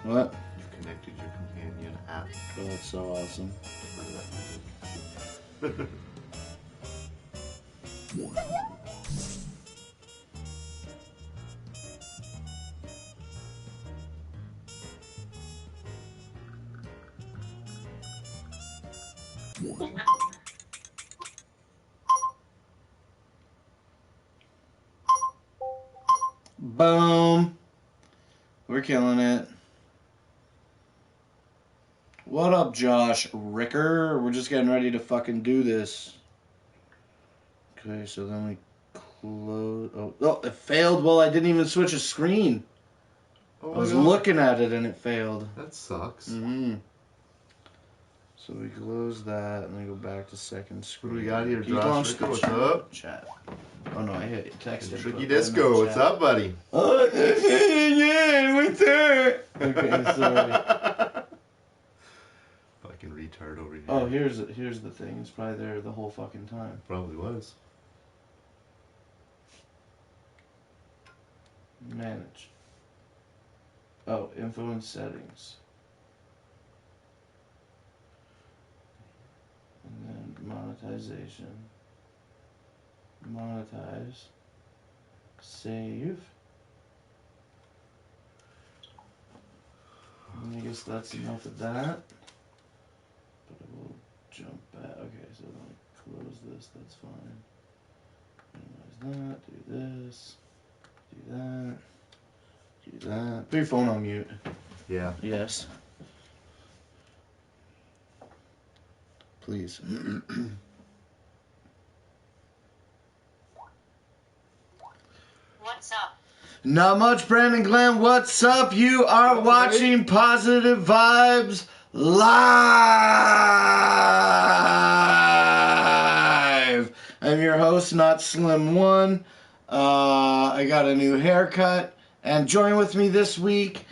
What? You've connected your companion app. Oh, that's so awesome. Boom. We're killing it. What up, Josh Ricker? We're just getting ready to fucking do this. Okay, so then we close. Oh, it failed. Well, I didn't even switch a screen. Oh I was looking at it and it failed. That sucks. Mm-hmm. So we close that and then go back to second screen. What do we got here, Keep Josh on Ricker? What's up? Chat. Oh no, I hit text. Tricky Disco, what's up, buddy? Oh, yeah, what's up? Okay, sorry. Fucking retard over here. Oh, here's the thing. It's probably there the whole fucking time. Probably was. Manage. Oh, info and settings. And then monetization. Monetize. Save. And I guess that's enough of that. But I will jump back. Okay, so then I close this. That's fine. Minimize that. Do this. Do that. Do that. Put your phone on mute. Yeah. Yes. Please. What's up? Not much, Brandon Glenn. What's up? You are watching Positive Vibes Live. I'm your host, Not Slim One. I got a new haircut. And join with me this week,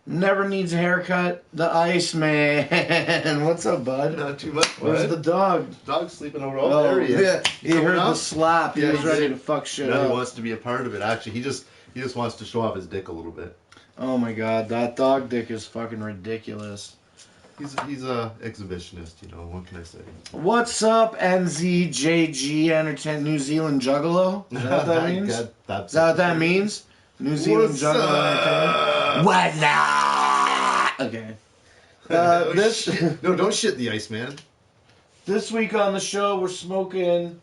never needs a haircut, the Iceman. What's up, bud? Not too much, bud. Where's the dog? Dog's sleeping over. Oh, there he is. Yeah, he heard the slap. He was ready to fuck shit now up. he wants to be a part of it. Actually, he just wants to show off his dick a little bit. Oh my god, that dog dick is fucking ridiculous. He's a exhibitionist, you know. What can I say? What's up, NZJG Entertainment New Zealand Juggalo? Is that what that means? Is that what that means? New Zealand What's Juggalo Entertainment. What? Okay. No, don't shit the Iceman. This week on the show, we're smoking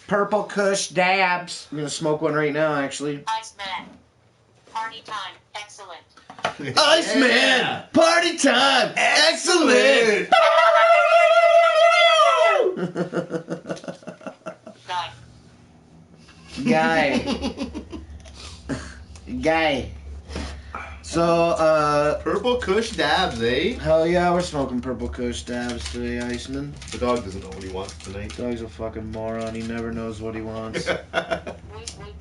Purple Kush dabs. I'm gonna smoke one right now, actually. Iceman. Party time. Excellent. Iceman, Yeah. party time, excellent. Guy. So, Purple Kush dabs, eh? hell yeah, we're smoking Purple Kush dabs today, Iceman. The dog doesn't know what he wants tonight. Dog's a fucking moron. He never knows what he wants. We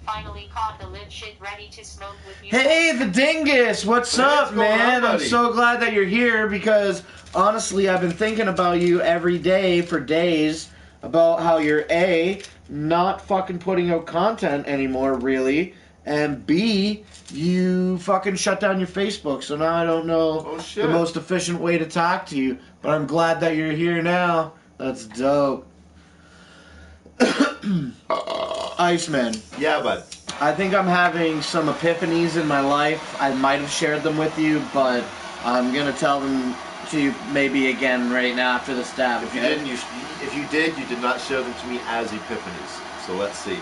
finally caught the lit shit ready to smoke with you. Hey, the dingus! What's up, going on, man? I'm buddy? so glad that you're here because, honestly, I've been thinking about you every day for days about how you're A, not fucking putting out content anymore, really, and B, you fucking shut down your Facebook, so now I don't know Oh, shit. the most efficient way to talk to you, but I'm glad that you're here now. That's dope. Iceman. Yeah, bud. I think I'm having some epiphanies in my life. I might have shared them with you, but I'm gonna tell them to you maybe again right now after the stab. If you okay? didn't, if you did, you did not share them to me as epiphanies. So let's see.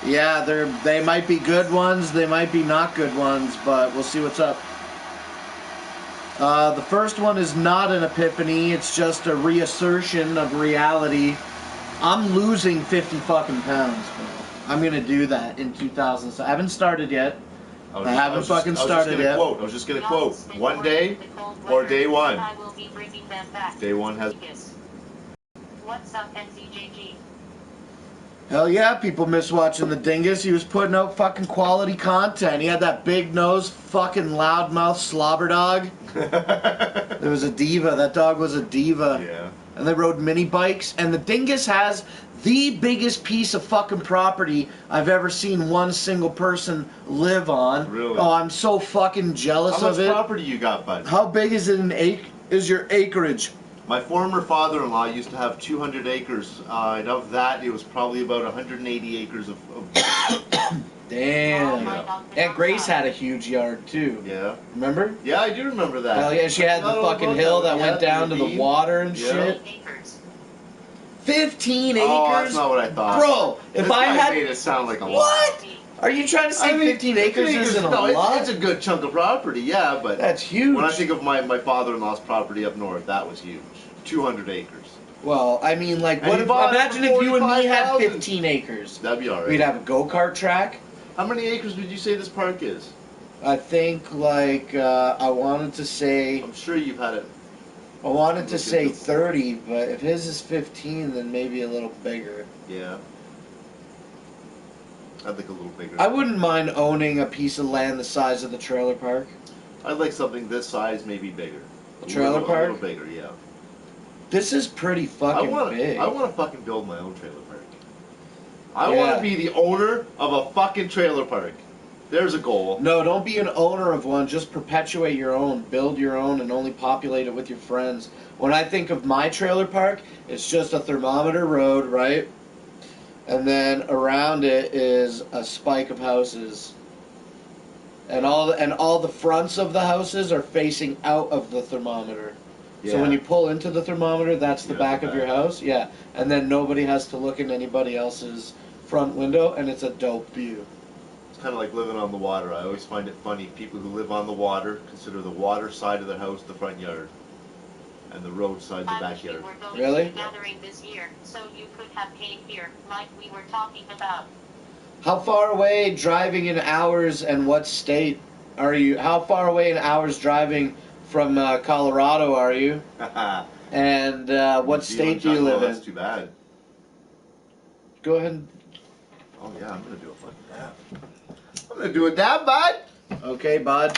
Yeah, they might be good ones, they might be not good ones, but we'll see what's up. The first one is not an epiphany, it's just a reassertion of reality. I'm losing 50 fucking pounds, bro. I'm gonna do that in 2000. I haven't started yet. I haven't fucking started yet. I was just gonna quote. One day or day one. I will be bringing them back. Day one has. What's up, NCJG? Hell yeah, people miss watching the dingus. He was putting out fucking quality content. He had that big nose, fucking loudmouth slobber dog. There was a diva. That dog was a diva. Yeah. And they rode mini bikes. And the dingus has the biggest piece of fucking property I've ever seen one single person live on. Really? Oh, I'm so fucking jealous How of much it. property you got, bud? How big is it is your acreage? My former father-in-law used to have 200 acres, and of that, it was probably about 180 acres of Damn. Yeah. Aunt Grace had a huge yard too. yeah. Remember? Yeah, I do remember that. Hell yeah, she had the Not all fucking about hill that yeah, went down to the ravine. water and Yeah. shit. Acres. 15 acres? Oh, that's not what I thought. Bro, if This I guy had... made it sound like a lot. What? Are you trying to say 15 acres isn't a no, lot? it's a good chunk of property, yeah, but That's huge. when I think of my father-in-law's property up north, that was huge. 200 acres. Well, I mean, like, And what he if... bought it Imagine for if you and me had 45,000. 15 acres. That'd be alright. We'd have a go-kart track. How many acres would you say this park is? I think, like, I wanted to say... I'm sure you've had it. I wanted to Look say at the- 30, but if his is 15, then maybe a little bigger. Yeah. I'd like a little bigger. I wouldn't mind owning a piece of land the size of the trailer park. I'd like something this size, maybe bigger. A trailer park? A little bigger, yeah. This is pretty fucking big. I want to fucking build my own trailer park. I Yeah. want to be the owner of a fucking trailer park. There's a goal. No, don't be an owner of one. Just perpetuate your own. Build your own and only populate it with your friends. When I think of my trailer park, it's just a thermometer road, right? And then around it is a spike of houses. And all the fronts of the houses are facing out of the thermometer. Yeah. So when you pull into the thermometer, that's the Yeah, back the of your back. house. Yeah. And then nobody has to look in anybody else's front window, and it's a dope view. It's kind of like living on the water. I always find it funny. People who live on the water consider the water side of their house the front yard, and the road side the I wish we backyard. were going Really? to the gathering this year, so you could have came here, like we were talking about. How far away driving in hours and what state are you? How far away in hours driving from Colorado are you? And what state do you live That's in? too bad. Go ahead. And, Oh yeah, I'm gonna do a fucking dab. I'm gonna do a dab, bud. okay, bud.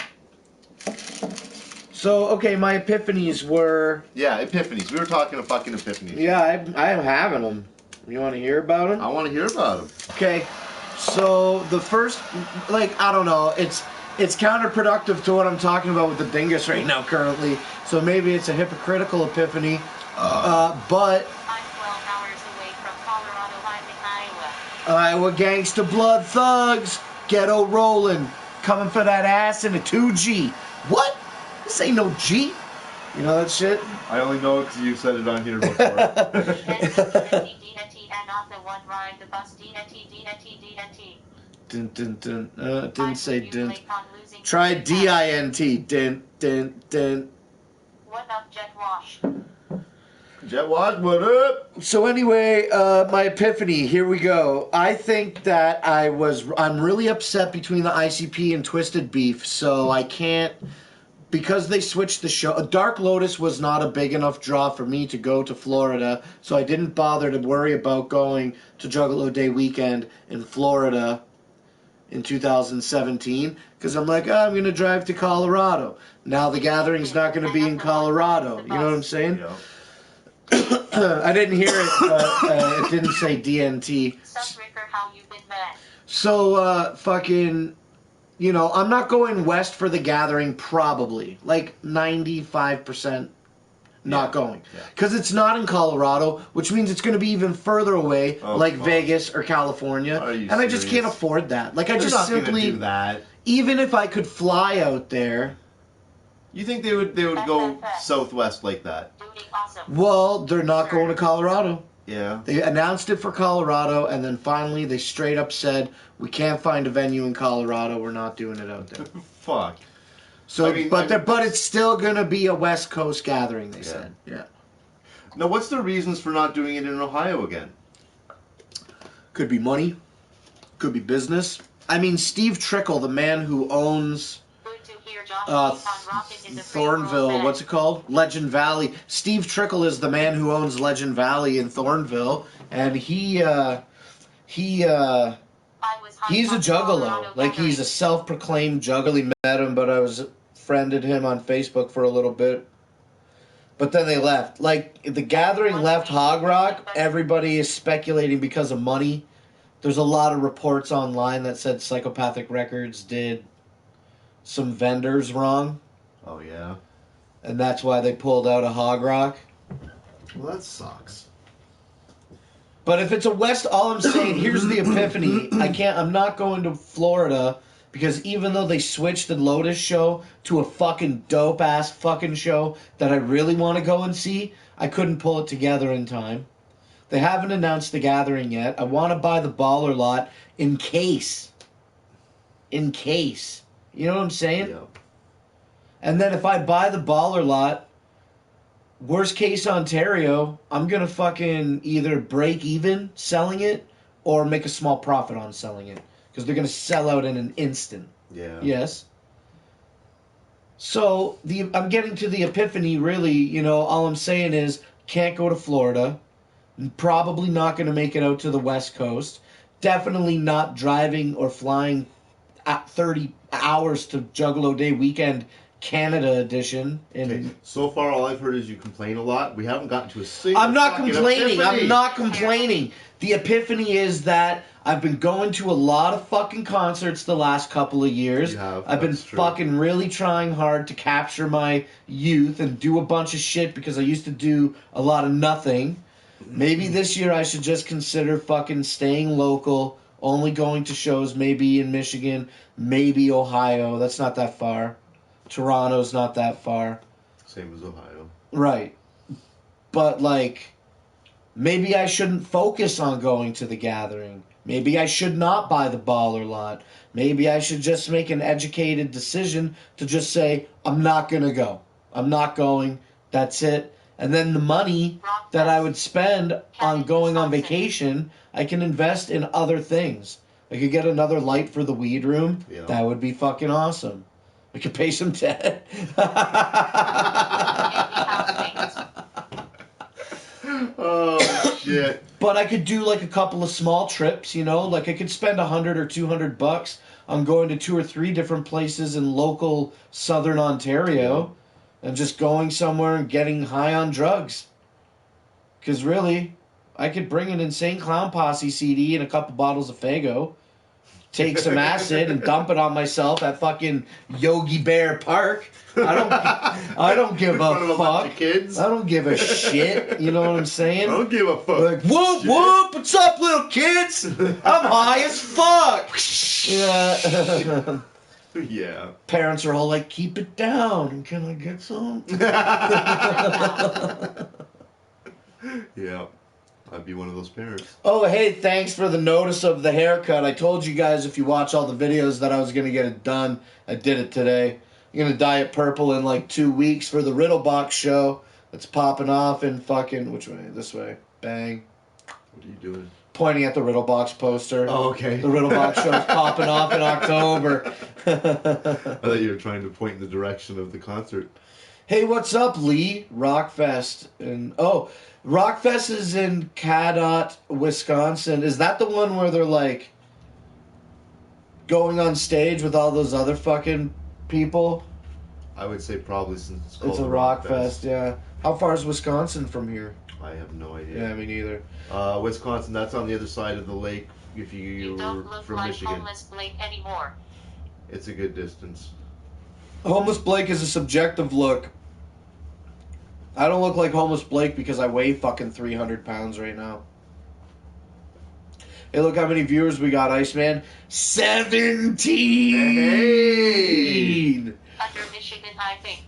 So, okay, my epiphanies were... Yeah, epiphanies. We were talking of fucking epiphanies. Yeah, I'm having them. You want to hear about them? I want to hear about them. Okay, so the first, like, I don't know, it's counterproductive to what I'm talking about with the dingus right now currently, so maybe it's a hypocritical epiphany, but I'm 12 hours away from Colorado. I'm in Iowa. Iowa gangsta blood thugs, ghetto rolling, coming for that ass in a 2G. What? This ain't no G. You know that shit? I only know it because you said it on here before. DNT and off the one ride the bus DNT. Didn't say didn't. Try DINT. Didn't. What up, Jet Wash? Jet Wash, what up? So anyway, my epiphany, here we go. I think that I'm really upset between the ICP and Twisted Beef, so I can't, because they switched the show. Dark Lotus was not a big enough draw for me to go to Florida, so I didn't bother to worry about going to Juggalo Day weekend in Florida in 2017, because I'm like, I'm going to drive to Colorado. Now the gathering's not going to be in Colorado. You know what I'm saying? Yeah. I didn't hear it, but it didn't say DNT. Sup, Ricker, how you been, man? So, fucking, you know, I'm not going west for the gathering, probably. Like, 95% not Yeah. going. Yeah. Because it's not in Colorado, which means it's going to be even further away, Oh, like fuck. Vegas or California. Are you And I just serious? can't afford that. Like, I They're just not gonna simply, do that. even if I could fly out there, You think they would go southwest like that? Doing awesome. well, they're not going to Colorado. Yeah. They announced it for Colorado, and then finally they straight up said, we can't find a venue in Colorado, we're not doing it out there. Fuck. So, I mean, but it's still gonna be a West Coast gathering. They said, yeah. Now, what's the reasons for not doing it in Ohio again? Could be money, could be business. I mean, Steve Trickle, the man who owns Good to hear Josh on Rocket in the free world, Thornville, man. what's it called? Legend Valley. Steve Trickle is the man who owns Legend Valley in Thornville, and he's I was hyped a on the juggalo. Colorado Like, he's a gathering. self-proclaimed juggalo. Met him, but I was friended him on Facebook for a little bit. But then they left. Like, the Gathering left Hog Rock, everybody is speculating because of money. There's a lot of reports online that said Psychopathic Records did some vendors wrong. Oh, yeah? And that's why they pulled out of Hog Rock. Well, that sucks. But if it's a West, all I'm saying, here's the epiphany. I'm not going to Florida because even though they switched the Lotus show to a fucking dope-ass fucking show that I really want to go and see, I couldn't pull it together in time. They haven't announced the Gathering yet. I want to buy the Baller lot in case. In case. You know what I'm saying? Yep. And then if I buy the Baller lot, worst case Ontario, I'm going to fucking either break even selling it or make a small profit on selling it. Because they're going to sell out in an instant. Yeah. Yes. So I'm getting to the epiphany, really. You know, all I'm saying is can't go to Florida. Probably not going to make it out to the West Coast. Definitely not driving or flying at 30 hours to Juggalo Day weekend Canada edition. Okay. So far, all I've heard is you complain a lot. We haven't gotten to a single. I'm not complaining. Epiphany. I'm not complaining. The epiphany is that I've been going to a lot of fucking concerts the last couple of years. You have. I've been That's true. fucking really trying hard to capture my youth and do a bunch of shit because I used to do a lot of nothing. Maybe this year I should just consider fucking staying local, only going to shows maybe in Michigan, maybe Ohio. That's not that far. Toronto's not that far. Same as Ohio. Right. But, like, maybe I shouldn't focus on going to the Gathering. Maybe I should not buy the Baller lot. Maybe I should just make an educated decision to just say, I'm not going to go. I'm not going. That's it. And then the money that I would spend on going on vacation, I can invest in other things. I could get another light for the weed room. Yeah. That would be fucking awesome. I could pay some debt. Oh, shit. But I could do like a couple of small trips, you know? Like I could spend $100 or $200 on going to 2 or 3 different places in local southern Ontario and just going somewhere and getting high on drugs. Because really, I could bring an Insane Clown Posse CD and a couple bottles of Faygo, take some acid and dump it on myself at fucking Yogi Bear Park. I don't give In front of a a bunch fuck. of kids? I don't give a shit. You know what I'm saying? I don't give a fuck. Like, whoop, Shit. whoop, what's up, little kids? I'm high as fuck. Yeah. Yeah. Parents are all like, keep it down. Can I get some? Yeah. I'd be one of those parents. Oh, hey, thanks for the notice of the haircut. I told you guys if you watch all the videos that I was going to get it done. I did it today. I'm going to dye it purple in like 2 weeks for the Riddlebox show that's popping off in fucking... Which way? This way. Bang. What are you doing? Pointing at the Riddlebox poster. Oh, okay. The Riddlebox show's popping off in October. I thought you were trying to point in the direction of the concert. Hey, what's up, Lee? Rockfest. Rockfest is in Cadott, Wisconsin. Is that the one where they're like going on stage with all those other fucking people? I would say probably since it's called It's a Rockfest, yeah. How far is Wisconsin from here? I have no idea. Yeah, me neither. Wisconsin, that's on the other side of the lake if You you're don't look from like Michigan. homeless Blake anymore. It's a good distance. Homeless Blake is a subjective look. I don't look like Homeless Blake because I weigh fucking 300 pounds right now. Hey, look how many viewers we got, Iceman. 17! Hey! Under Michigan, I think.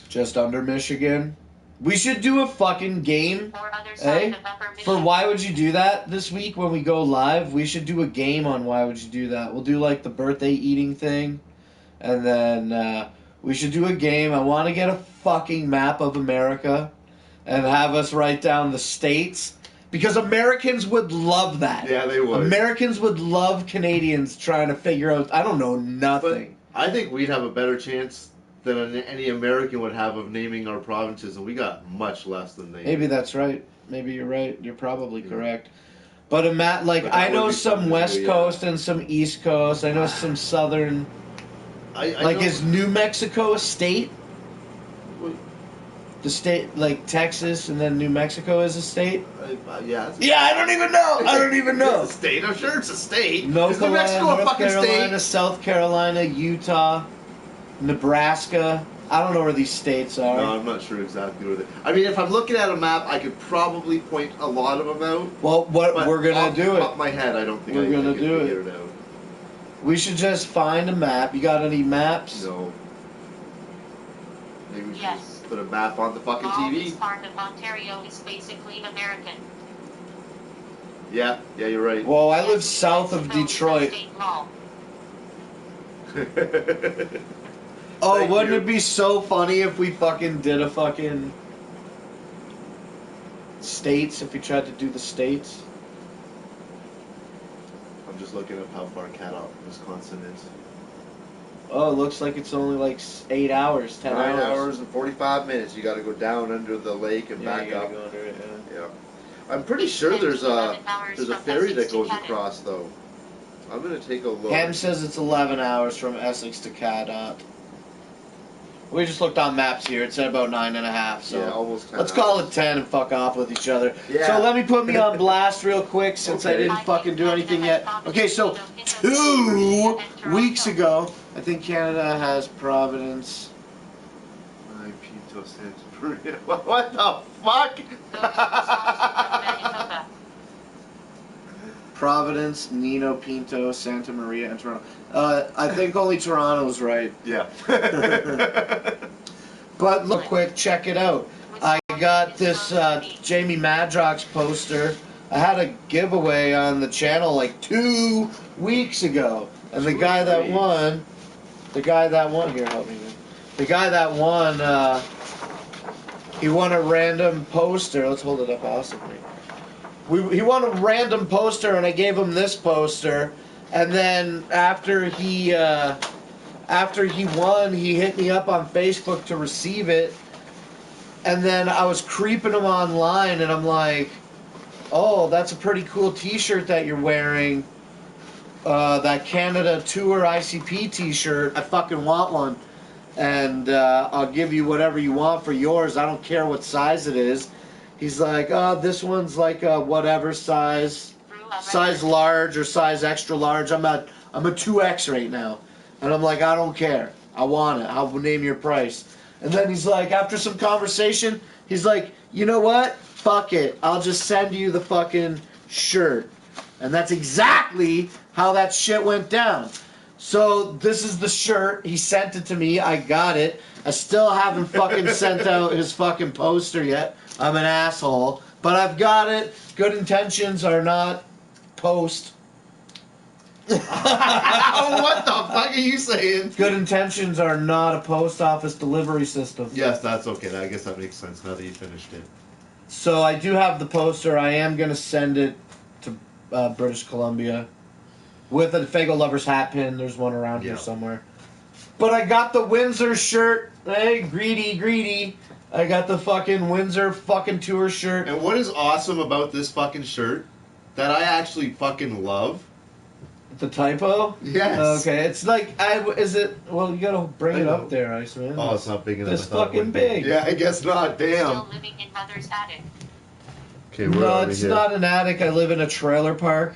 Just under Michigan. We should do a fucking game. Or other side Hey, of Upper for Michigan. Why Would You Do That this week when we go live, we should do a game on Why Would You Do That. We'll do like the birthday eating thing. And then we should do a game. I want to get a fucking map of America and have us write down the states. Because Americans would love that. Yeah, they would. Americans would love Canadians trying to figure out, I don't know, nothing. But I think we'd have a better chance than any American would have of naming our provinces, and we got much less than they. Maybe that's right. Maybe you're right. You're probably correct. But But that I know would be some something West to do, Coast and some East Coast. I know some Southern. I Like, know, is New Mexico a state? The state, like Texas and then New Mexico is a state? Yeah. Yeah, I don't even know. I don't even know. It's a state. I'm sure it's a state. North Is New Mexico a North fucking Carolina, state? South Carolina, Utah, Nebraska. I don't know where these states are. No, I'm not sure exactly where they. I mean, if I'm looking at a map, I could probably point a lot of them out. Well, But we're gonna do Off it. my head, I don't think We're I gonna can do figure it out. We should just find a map. You got any maps? No. Maybe we should Yes. just put a map on the fucking All TV. this part of Ontario is basically American. Yeah, you're right. Well, I live south of Mexico is a Detroit. state law. Oh, Thank wouldn't you. it be so funny if we fucking did a fucking states, if we tried to do the states? I'm just looking up how far Cadott, Wisconsin is. Oh, it looks like it's only like 8 hours, 10 9 hours. hours and 45 minutes. You got to go down under the lake and Yeah, back you gotta up. go under it, yeah. Yeah. I'm pretty sure there's a ferry that goes across though. I'm gonna take a look. Ham says it's 11 hours from Essex to Cadott. We just looked on maps here. It said about 9.5. So Yeah, almost 10 let's call hours. it 10 and fuck off with each other. Yeah. So let me put me on blast real quick since I Okay. didn't fucking do anything yet. Okay, so 2 weeks ago, I think Canada has Providence. Ay, Pinto Santa Maria. What the fuck? Manitoba. Providence, Nino, Pinto, Santa Maria, and Toronto. I think only Toronto's right. Yeah. But look quick, check it out. I got this Jamie Madrox poster. I had a giveaway on the channel like 2 weeks ago. And the guy that won, here, help me. The guy that won, he won a random poster. Let's hold it up awesomely. He won a random poster, and I gave him this poster. And then after he won, he hit me up on Facebook to receive it. And then I was creeping him online, and I'm like, "Oh, that's a pretty cool T-shirt that you're wearing. That Canada Tour ICP T-shirt. I fucking want one, and I'll give you whatever you want for yours. I don't care what size it is." He's like, "Oh, this one's like a whatever size large or size extra large. I'm a 2X right now." And I'm like, "I don't care. I want it. I'll name your price." And then he's like, after some conversation, he's like, "You know what? Fuck it. I'll just send you the fucking shirt." And that's exactly how that shit went down. So this is the shirt. He sent it to me. I got it. I still haven't fucking sent out his fucking poster yet. I'm an asshole. But I've got it. Good intentions are not post. What the fuck are you saying? Good intentions are not a post office delivery system. Yes, that's okay. I guess that makes sense now that you finished it. So I do have the poster. I am going to send it to British Columbia with a Fago Lovers hat pin. There's one around here somewhere. But I got the Windsor shirt. Hey, greedy. I got the fucking Windsor fucking tour shirt. And what is awesome about this fucking shirt that I actually fucking love? The typo? Yes. Okay, it's like, well, you gotta bring it up there, Iceman. Oh, it's not big enough. It's fucking big. Yeah, I guess not. Damn. Still living in mother's attic. Okay, No, it's not an attic. I live in a trailer park.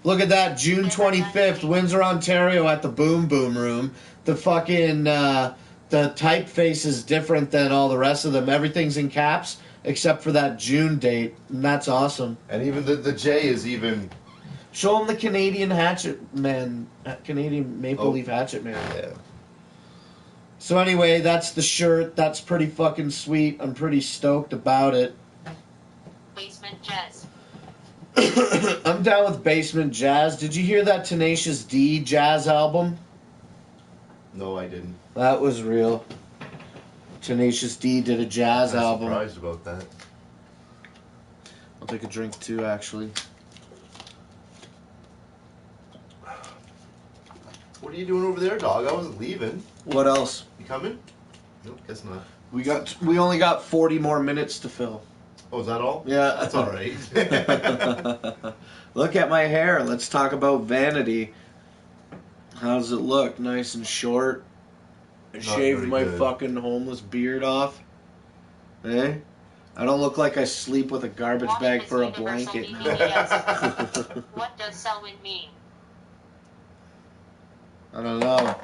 Look at that, June 25th, Windsor, Ontario, at the Boom Boom Room. The fucking, the typeface is different than all the rest of them. Everything's in caps except for that June date, and that's awesome. And even the J is even... Show them the Canadian Hatchet Man, Canadian Maple Leaf Hatchet Man. Yeah. So anyway, that's the shirt. That's pretty fucking sweet. I'm pretty stoked about it. Basement jazz. I'm down with Basement Jazz. Did you hear that Tenacious D jazz album? No, I didn't. That was real. Tenacious D did a jazz I'm album. surprised about that. I'll take a drink too, actually. What are you doing over there, dog? I wasn't leaving. What else? You coming? Nope, guess not. We only got 40 more minutes to fill. Oh, is that all? Yeah. That's all right. Look at my hair. Let's talk about vanity. How does it look? Nice and short. I Not shaved very my good. fucking homeless beard off. Eh? I don't look like I sleep with a garbage Watch bag this for a universal blanket. DVD. What does Selwyn mean? I don't know.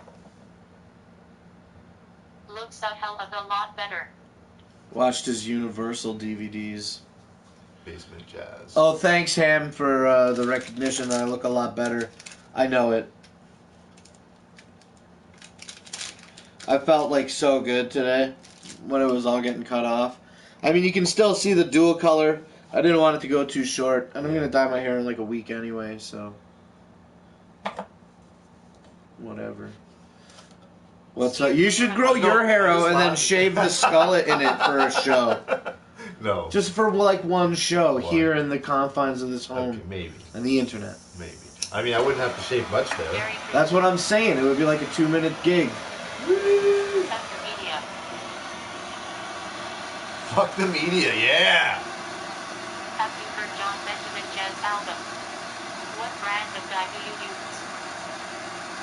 Looks a hell of a lot better. Watched his Universal DVDs. Basement jazz. Oh, thanks, Ham, for the recognition that I look a lot better. I know it. I felt like so good today when it was all getting cut off. I mean, you can still see the dual color. I didn't want it to go too short. And I'm going to dye my hair in like a week anyway, so. Whatever. What's up? You should grow your hair out and then shave the skullet in it for a show. No. Just for like one show here in the confines of this home. Okay, maybe. And the internet. Maybe. I mean, I wouldn't have to shave much there. That's what I'm saying. It would be like a 2-minute gig. Media. Fuck the media, yeah! Have you heard John Benjamin Jazz album? What brand of dye do you use?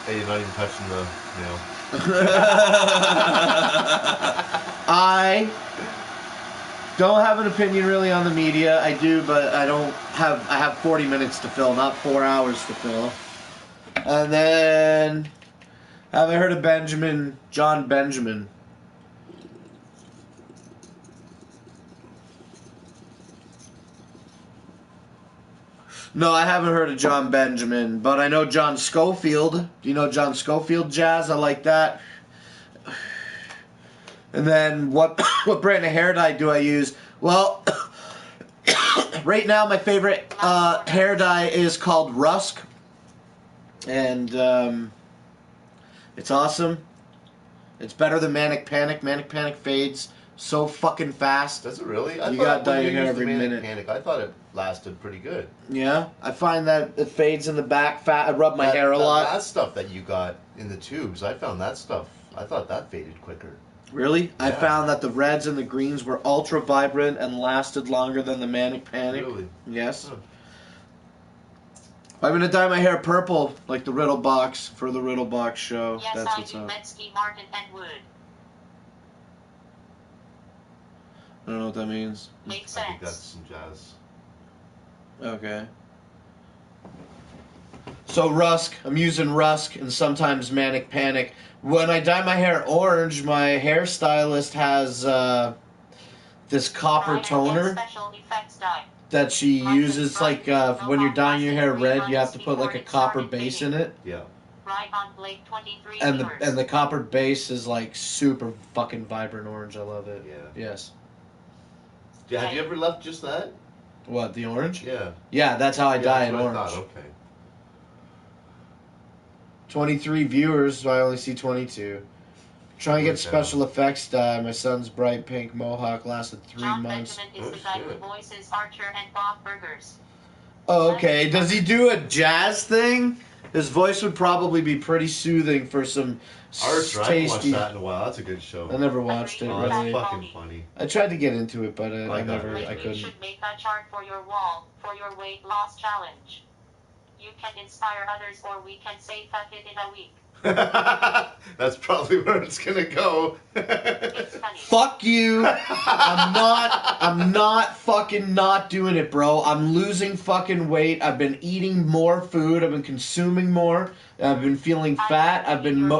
Hey, you're not even touching the nail. I don't have an opinion really on the media. I do, but I have 40 minutes to fill, not 4 hours to fill. And then, have I heard of John Benjamin? No, I haven't heard of John Benjamin, but I know John Schofield. Do you know John Schofield jazz? I like that. And then what brand of hair dye do I use? Well, right now my favorite hair dye is called Rusk. And it's awesome. It's better than Manic Panic. Manic Panic fades so fucking fast. Does it really? You gotta dye your hair every minute. Panic, I thought it lasted pretty good. Yeah, I find that it fades in the back. I rub my hair a lot. That stuff that you got in the tubes, I found that stuff. I thought that faded quicker. Really? Yeah. I found that the reds and the greens were ultra vibrant and lasted longer than the Manic Panic. Really? Yes. Huh. I'm gonna dye my hair purple like the Riddle Box for the Riddle Box show. Yes, that's what's I do. up. Metzky, Martin, and Wood. I don't know what that means. Makes I think sense. that's some jazz. Okay. So Rusk, I'm using Rusk and sometimes Manic Panic. When I dye my hair orange, my hairstylist has this copper toner Special effects dye. that she uses. Like when you're dyeing your hair red, you have to put like a copper base in it. Yeah. Right on Blake 23 And the copper base is like super fucking vibrant orange. I love it. Yeah. Yes. Yeah, have you ever left just that? What, the orange? Yeah. Yeah, that's how I dye it that's what orange. I thought, okay. 23 viewers, so I only see 22. Trying to get Okay. special effects dye. My son's bright pink mohawk lasted 3 John months. Benjamin is the guy who voices Archer and Bob Burgers. Oh, okay. Does he do a jazz thing? His voice would probably be pretty soothing for some Archer, I haven't watched tasty. that in a while. That's a good show. I never watched it Oh, really. that's fucking funny. I tried to get into it, but I Like that. never. I You couldn't. should make a chart for your wall for your weight loss challenge. You can inspire others, or we can say fuck it in a week. That's probably where it's gonna go. It's funny. Fuck you. I'm not fucking not doing it, bro. I'm losing fucking weight. I've been eating more food. I've been consuming more. I've been feeling fat. I've been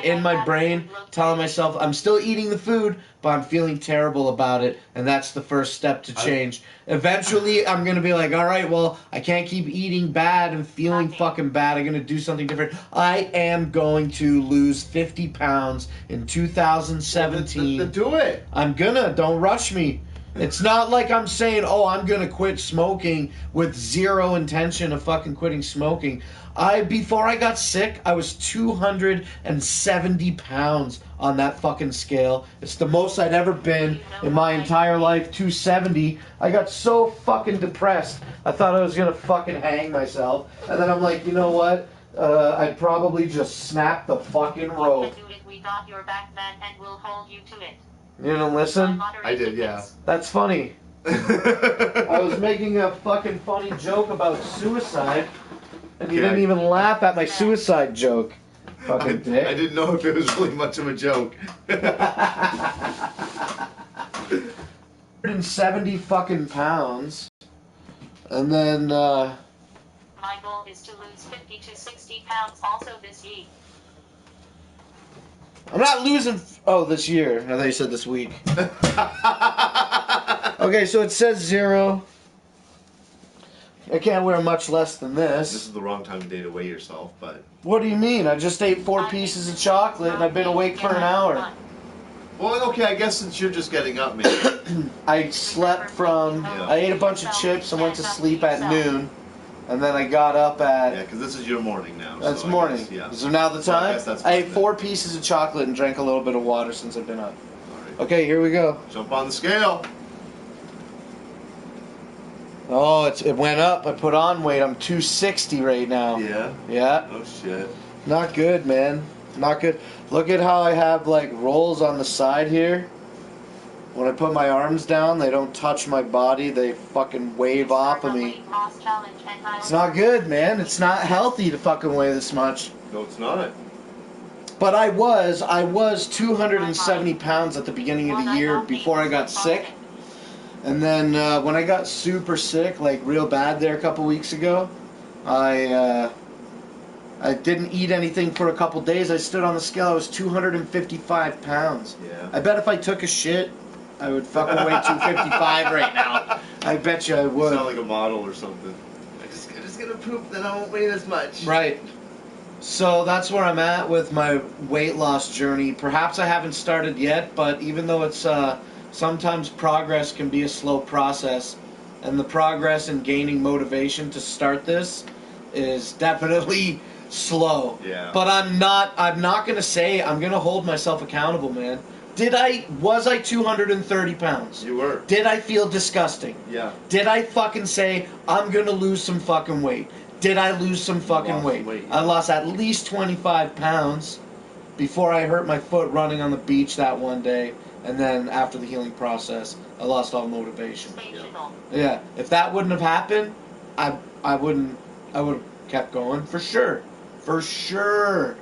in my brain telling myself I'm still eating the food, but I'm feeling terrible about it, and that's the first step to change. Eventually, I'm gonna be like, all right, well, I can't keep eating bad and feeling fucking bad. I'm gonna do something different. I am going to lose 50 pounds in 2017. Then do it. I'm gonna. Don't rush me. It's not like I'm saying, oh, I'm gonna quit smoking with zero intention of fucking quitting smoking. Before I got sick, I was 270 pounds on that fucking scale. It's the most I'd ever been in my entire life, 270. I got so fucking depressed. I thought I was gonna fucking hang myself. And then I'm like, you know what? I'd probably just snap the fucking rope. You can do it. We got your back, man, and we'll hold you to it. You didn't listen? I did, yeah. That's funny. I was making a fucking funny joke about suicide, and you didn't even laugh at my suicide joke. Fucking dick. I didn't know if it was really much of a joke. 270 fucking pounds. And then, My goal is to lose 50 to 60 pounds also this week. I'm not losing... Oh, this year. I thought you said this week. Okay, so it says 0. I can't wear much less than This this. is the wrong time of day to weigh yourself, but... What do you mean? I just ate 4 pieces of chocolate and I've been awake for an hour. Well, okay, I guess since you're just getting up, maybe. I slept from... I ate a bunch of chips and went to sleep at noon. And then I got up at... Yeah, because this is your morning now. That's so I morning. guess, yeah. So now the So I time? guess that's I ate fine 4 pieces of chocolate and drank a little bit of water since I've been up. Alright. Okay, here we go. Jump on the scale. Oh, it went up. I put on weight. I'm 260 right now. Yeah? Yeah. Oh, shit. Not good, man. Not good. Look at how I have, like, rolls on the side here. When I put my arms down, they don't touch my body. They fucking wave off of me. It's not good, man. It's not healthy to fucking weigh this much. No, it's not. But I was 270 pounds at the beginning of the year before I got sick. And then when I got super sick, like real bad there a couple weeks ago, I didn't eat anything for a couple days. I stood on the scale. I was 255 pounds. Yeah. I bet if I took a shit, I would fucking weigh 255 right now. I bet you I You would. sound like a model or something. I'm just gonna prove that I won't weigh this much. Right. So that's where I'm at with my weight loss journey. Perhaps I haven't started yet, but even though it's sometimes progress can be a slow process, and the progress in gaining motivation to start this is definitely slow. Yeah. But I'm not gonna say, I'm gonna hold myself accountable, man. Was I 230 pounds? You were. Did I feel disgusting? Yeah. Did I fucking say, I'm gonna lose some fucking weight? Did I lose some fucking lost weight? weight, I yeah. lost at least 25 pounds before I hurt my foot running on the beach that one day. And then after the healing process, I lost all motivation. Yeah, if that wouldn't have happened, I would have kept going for sure. For sure.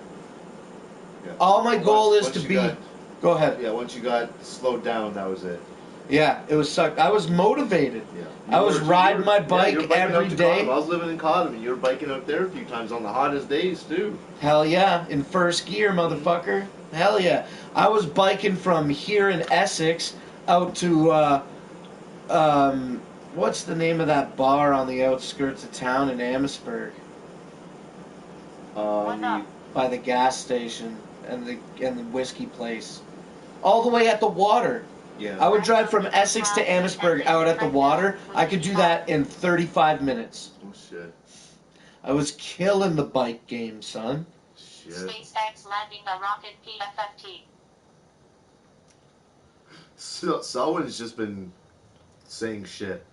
Yeah. All my goal is Once to you be... got- Go ahead. Yeah, once you got slowed down, that was it. Yeah, it was sucked. I was motivated. Yeah. I was riding my bike you were biking every out to day. Cottam. I was living in Cottam, and you were biking out there a few times on the hottest days, too. Hell yeah, in first gear, motherfucker. Hell yeah. I was biking from here in Essex out to, what's the name of that bar on the outskirts of town in Amherstburg? By the gas station and the whiskey place. All the way at the water. Yeah. I would drive from Essex to Amherstburg out at the water. I could do that in 35 minutes. Oh, shit. I was killing the bike game, son. Shit. SpaceX landing a rocket PFFT. So, someone's just been saying shit.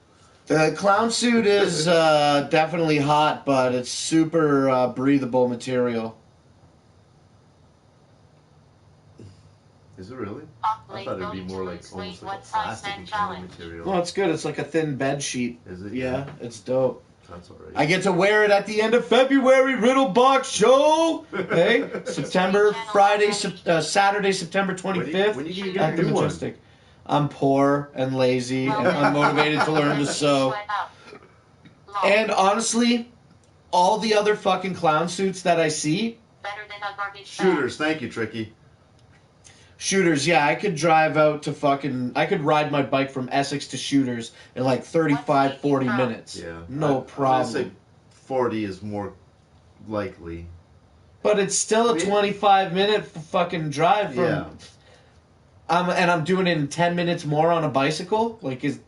The clown suit is definitely hot, but it's super breathable material. Is it really? Up I late thought it'd going be more to like lose almost weight, like a what size plastic man kind of challenge? material. Well, it's good. It's like a thin bed sheet. Is it? Yeah, it's dope. That's alright. I get to wear it at the end of February, Riddle Box Show. Hey, Saturday, September 25th. When you gonna at get the a new one? Majestic. I'm poor and lazy and unmotivated to learn to sew. And honestly, all the other fucking clown suits that I see, Better than a garbage Shooters, thank you, Tricky. Shooters, yeah, I could drive out to I could ride my bike from Essex to Shooters in like 35, 40 minutes. Yeah. No problem. I'd say 40 is more likely. But it's still a 25-minute fucking drive from... Yeah. And I'm doing it in 10 minutes more on a bicycle? Like, 15,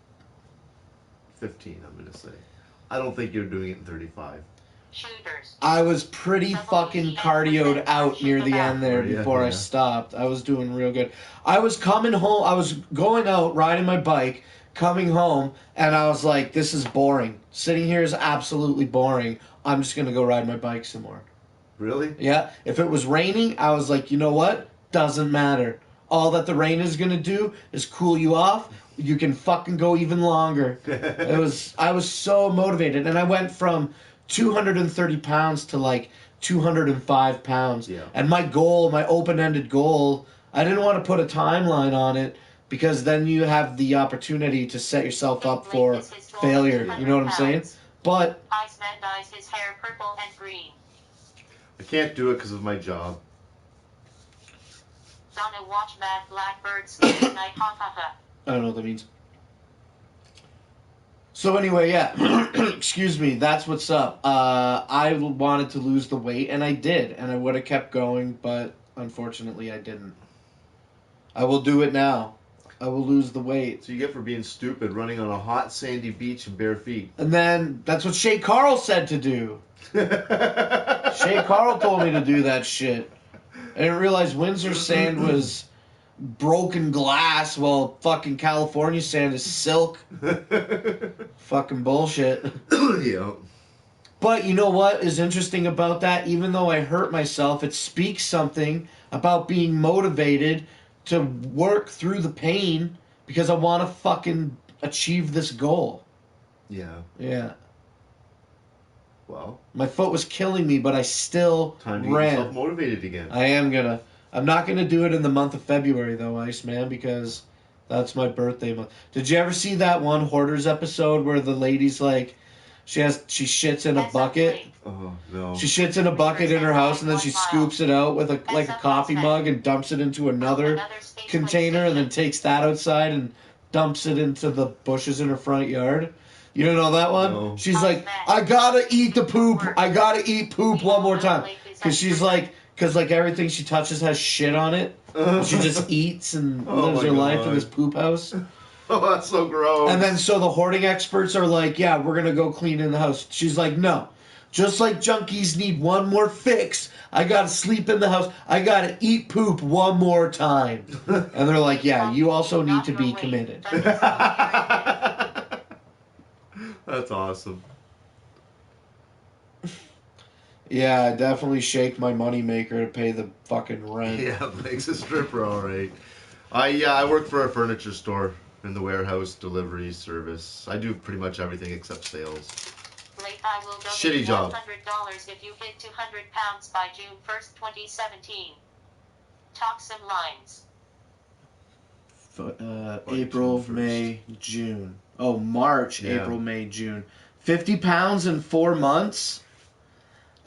I'm going to say. I don't think you're doing it in 35. Shooters. I was pretty fucking cardioed out near the end there before I stopped. I was doing real good. I was coming home. I was going out, riding my bike, coming home, and I was like, this is boring. Sitting here is absolutely boring. I'm just going to go ride my bike some more. Really? Yeah. If it was raining, I was like, you know what? Doesn't matter. All that the rain is going to do is cool you off. You can fucking go even longer. I was so motivated. And I went from 230 pounds to like 205 pounds. Yeah. And my goal, my open-ended goal, I didn't want to put a timeline on it, because then you have the opportunity to set yourself up for failure. You know what I'm saying? But Iceman dyes his hair purple and green. I can't do it because of my job. Donna watch Mad Blackbird sleep night. Ha ha ha. I don't know what that means. So anyway, yeah, excuse me, that's what's up. I wanted to lose the weight, and I did, and I would have kept going, but unfortunately I didn't. I will do it now. I will lose the weight. So you get for being stupid, running on a hot sandy beach in bare feet. And then, that's what Shay Carl said to do. Shay Carl told me to do that shit. I didn't realize Windsor sand was broken glass, while fucking California sand is silk. Fucking bullshit. Yeah. But you know what is interesting about that? Even though I hurt myself, it speaks something about being motivated to work through the pain because I want to fucking achieve this goal. Yeah. Yeah. Well. My foot was killing me, but I still Time to get ran. yourself motivated again. I am gonna. I'm not gonna do it in the month of February though, Iceman, because that's my birthday month. Did you ever see that one Hoarders episode where the lady's like, she shits in a bucket? Oh no. She shits in a bucket in her house and then she scoops it out with a coffee mug and dumps it into another container and then takes that outside and dumps it into the bushes in her front yard. You don't know that one? No. She's like, I gotta eat the poop. I gotta eat poop one more time. Because she's like, everything she touches has shit on it. She just eats and lives her life in this poop house. Oh, that's so gross. And then so the hoarding experts are like, yeah, we're going to go clean in the house. She's like, no. Just like junkies need one more fix, I got to sleep in the house. I got to eat poop one more time. And they're like, yeah, you also need to be committed. That's awesome. Yeah, I definitely shake my moneymaker to pay the fucking rent. Yeah, Blake's a stripper, all right. I work for a furniture store in the warehouse delivery service. I do pretty much everything except sales. Blake, I will donate Shitty job. $100 if you hit 200 pounds by June 1st, 2017. Talk some lines. April, June 1st. May, June. Oh, March, Yeah. April, May, June. 50 pounds in 4 months?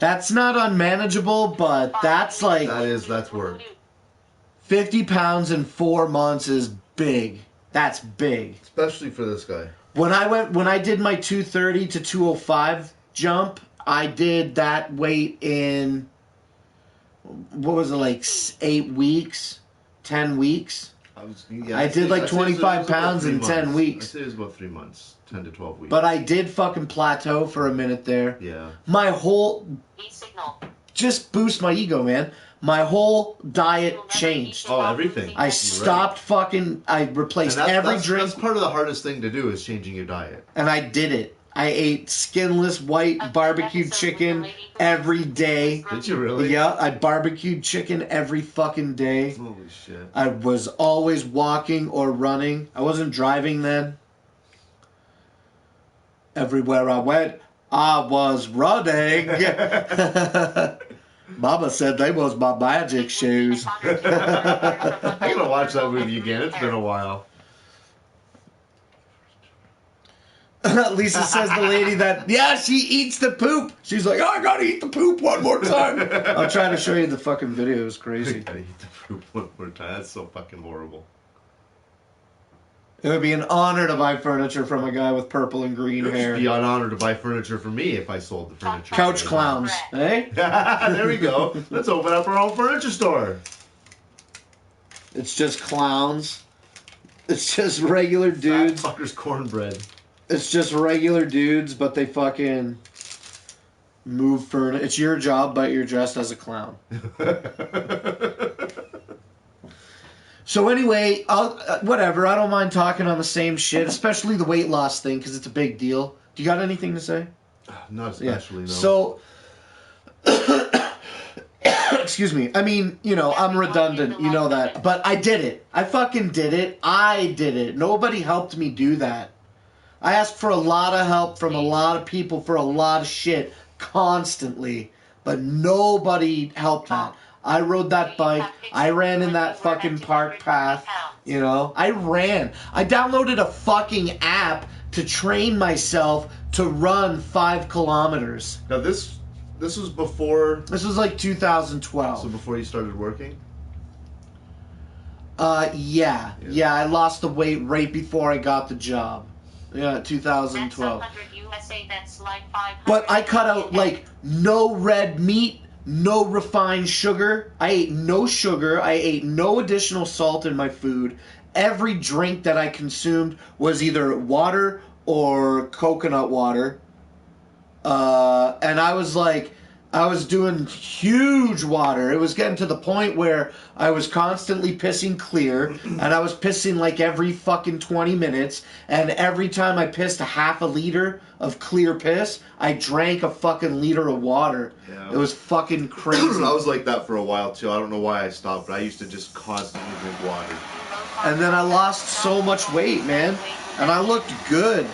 That's not unmanageable, but that's like... That's work. 50 pounds in 4 months is big. That's big. Especially for this guy. When I did my 230 to 205 jump, I did that weight in, what was it, like 8 weeks? 10 weeks? I did like 25 pounds in 10 weeks. I'd say it was about 3 months, 10 to 12 weeks. But I did fucking plateau for a minute there. Yeah. My whole, E-signal. just boost my ego, man. My whole diet changed. Oh, everything. I stopped fucking, I replaced And every drink. That's part of the hardest thing to do is changing your diet. And I did it. I ate skinless white barbecued chicken every day. Did you really? Yeah, I barbecued chicken every fucking day. Holy shit. I was always walking or running. I wasn't driving then. Everywhere I went, I was running. Mama said they was my magic shoes. I'm gonna watch that movie again. It's been a while. Lisa says the lady that, yeah, she eats the poop. She's like, oh, I gotta eat the poop one more time. I'll try to show you the fucking video. It was crazy. Gotta eat the poop one more time. That's so fucking horrible. It would be an honor to buy furniture from a guy with purple and green It would hair. be an honor to buy furniture for me if I sold the furniture. Couch clowns, eh? There we go. Let's open up our own furniture store. It's just clowns. It's just regular dudes. Fat fucker's cornbread. It's just regular dudes, but they fucking move furniture. It's your job, but you're dressed as a clown. So anyway, whatever. I don't mind talking on the same shit, especially the weight loss thing, because it's a big deal. Do you got anything to say? Not especially, no. So, excuse me. I mean, you know, I'm redundant. You know that. But I did it. I fucking did it. I did it. Nobody helped me do that. I asked for a lot of help from a lot of people for a lot of shit constantly, but nobody helped that. I rode that bike. I ran in that fucking park path. You know, I ran. I downloaded a fucking app to train myself to run 5 kilometers. Now this was before. This was like 2012. So before you started working. Yeah. I lost the weight right before I got the job. Yeah, 2012. But I cut out like no red meat, no refined sugar. I ate no sugar. I ate no additional salt in my food. Every drink that I consumed was either water or coconut water. And I was doing huge water. It was getting to the point where I was constantly pissing clear, and I was pissing like every fucking 20 minutes, and every time I pissed a half a liter of clear piss, I drank a fucking liter of water. Yeah. It was fucking crazy. I was like that for a while too. I don't know why I stopped, but I used to just constantly drink water. And then I lost so much weight, man, and I looked good.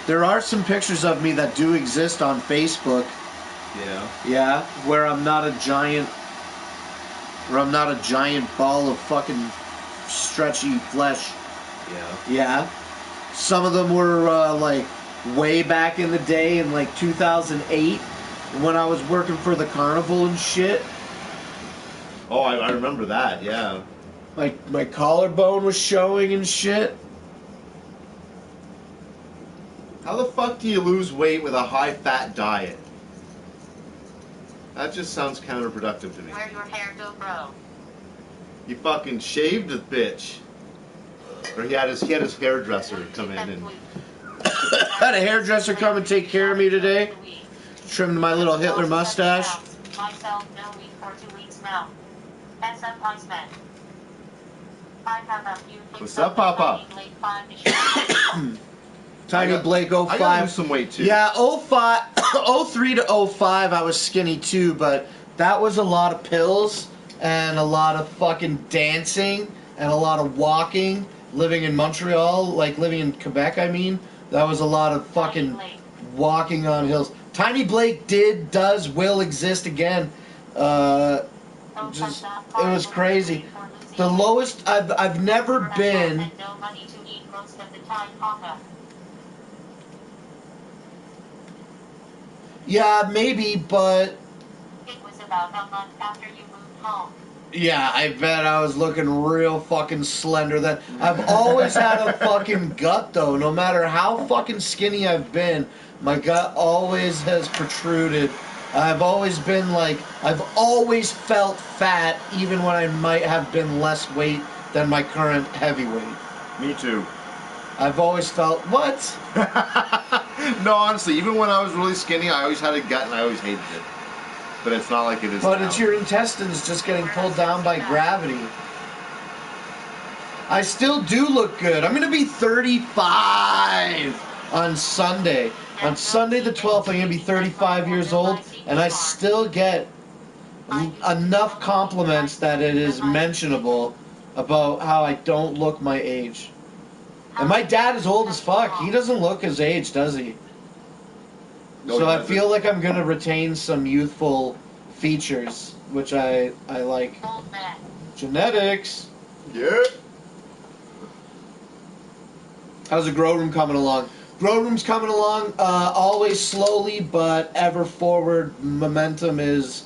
There are some pictures of me that do exist on Facebook. Yeah, where I'm not a giant ball of fucking stretchy flesh. Yeah. Some of them were like way back in the day in like 2008 when I was working for the carnival and shit. Oh, I remember that, yeah. Like my collarbone was showing and shit. How the fuck do you lose weight with a high-fat diet? That just sounds counterproductive to me. Where your hair go, bro? He fucking shaved the bitch. Or he had his hairdresser come in and... Had a hairdresser come and take care of me today. Trimmed my little Hitler mustache. Myself no week for 2 weeks now. What's up, Iceman? I have a few things. What's up, Papa? Tiny Blake 05. I gotta lose some weight too. Yeah, 03 to 05 I was skinny too, but that was a lot of pills and a lot of fucking dancing and a lot of walking. Living in Montreal, like living in Quebec, I mean, that was a lot of fucking walking on hills. Tiny Blake will exist again. It was crazy. The lowest I've never been. Yeah, maybe, but... It was about a month after you moved home. Yeah, I bet I was looking real fucking slender then. I've always had a fucking gut, though. No matter how fucking skinny I've been, my gut always has protruded. I've always felt fat, even when I might have been less weight than my current heavyweight. Me too. I've always felt, what? No, honestly, even when I was really skinny, I always had a gut and I always hated it. But it's not like it is But now. it's your intestines just getting pulled down by gravity. I still do look good. I'm going to be 35 on Sunday. On Sunday the 12th, I'm going to be 35 years old, and I still get enough compliments that it is mentionable about how I don't look my age. And my dad is old as fuck. He doesn't look his age, does he? No, So he I doesn't. feel like I'm going to retain some youthful features, which I like. Genetics. Yeah. How's the grow room coming along? Grow room's coming along always slowly, but ever forward momentum is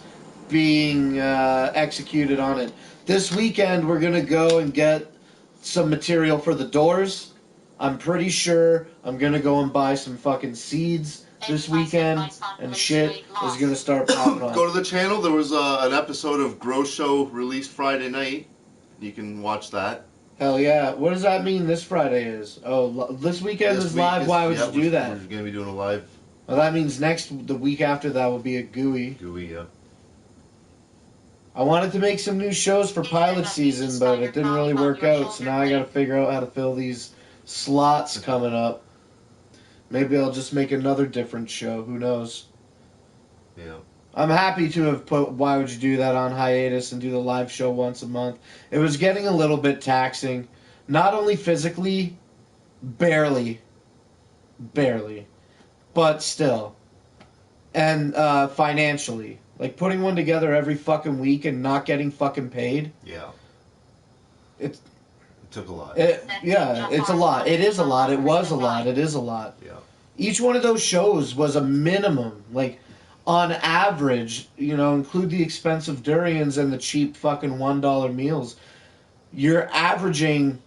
being executed on it. This weekend, we're going to go and get some material for the doors. I'm pretty sure I'm going to go and buy some fucking seeds this weekend, and shit is going to start popping off. Go to the channel. There was an episode of Grow Show released Friday night. You can watch that. Hell yeah. What does that mean this Friday is? Oh, this weekend is live? Why would you do that? We're going to be doing a live Well, that means the week after that will be a gooey. yeah. I wanted to make some new shows for pilot season, but it didn't really work out, so now I gotta figure out how to fill these slots coming up. Maybe I'll just make another different show, who knows. Yeah. I'm happy to have put Why Would You Do That on hiatus and do the live show once a month. It was getting a little bit taxing. Not only physically, barely, but still. And financially. Like, putting one together every fucking week and not getting fucking paid. Yeah. It took a lot. Yeah, it's a lot. It is a lot. It was a lot. It is a lot. Yeah. Each one of those shows was a minimum. Like, on average, you know, include the expensive durians and the cheap fucking $1 meals, you're averaging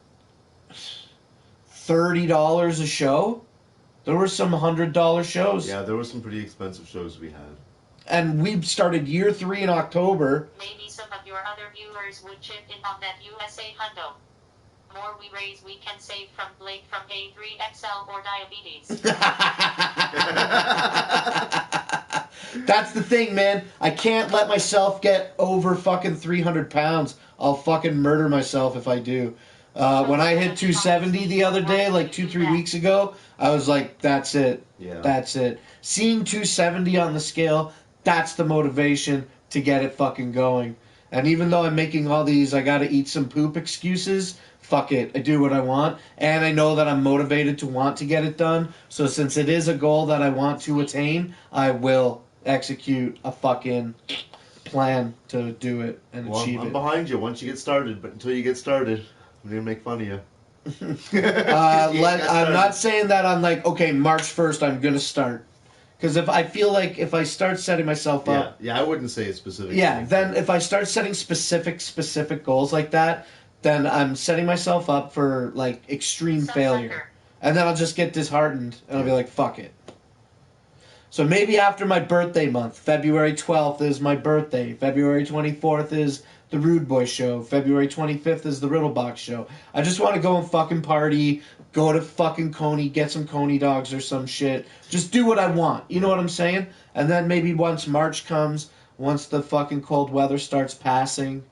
$30 a show. There were some $100 shows. Yeah, there were some pretty expensive shows we had. And we started year 3 in October. Maybe some of your other viewers would chip in on that USA hundo. More we raise, we can save from Blake from A3XL or diabetes. That's the thing, man. I can't let myself get over fucking 300 pounds. I'll fucking murder myself if I do. When I hit 270 the other day, like 2-3 weeks ago, I was like, that's it. Yeah. That's it. Seeing 270 on the scale, that's the motivation to get it fucking going. And even though I'm making all these I gotta eat some poop excuses, fuck it. I do what I want. And I know that I'm motivated to want to get it done. So since it is a goal that I want to attain, I will execute a fucking plan to do it and achieve I'm it. behind you once you get started, but until you get started, I'm going to make fun of you. I'm not saying that I'm like, okay, March 1st I'm going to start. Because if I feel like if I start setting myself up... Yeah, I wouldn't say it's specific. Yeah, then if I start setting specific goals like that, then I'm setting myself up for, like, extreme failure. And then I'll just get disheartened, and I'll be like, fuck it. So maybe after my birthday month, February 12th is my birthday, February 24th is the Rude Boy show, February 25th is the Riddlebox show. I just want to go and fucking party, go to fucking Coney, get some Coney dogs or some shit. Just do what I want, you know what I'm saying? And then maybe once March comes, once the fucking cold weather starts passing,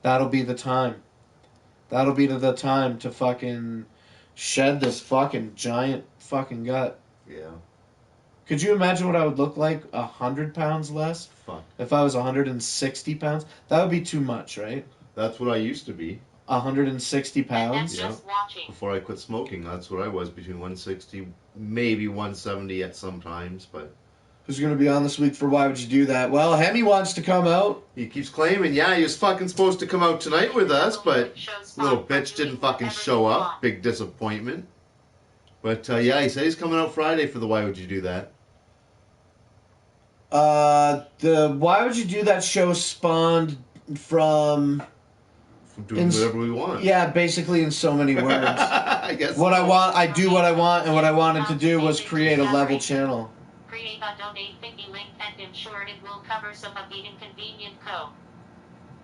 that'll be the time. That'll be the time to fucking shed this fucking giant fucking gut. Yeah. Could you imagine what I would look like 100 pounds less? Fuck. If I was 160 pounds? That would be too much, right? That's what I used to be. 160 pounds? And that's just watching. Before I quit smoking, that's what I was, between 160, maybe 170 at some times, but... Who's going to be on this week for Why Would You Do That? Well, Hemi wants to come out. He keeps claiming, yeah, he was fucking supposed to come out tonight with us, but little bitch didn't fucking show up. Big disappointment. But, yeah, he said he's coming out Friday for the Why Would You Do That? The Why Would You Do That show spawned from doing whatever we want. Yeah, basically in so many words. I guess. I do what I want, and what I wanted to do was create a level channel. Create a donate thingy link and ensure it will cover some of the inconvenient code.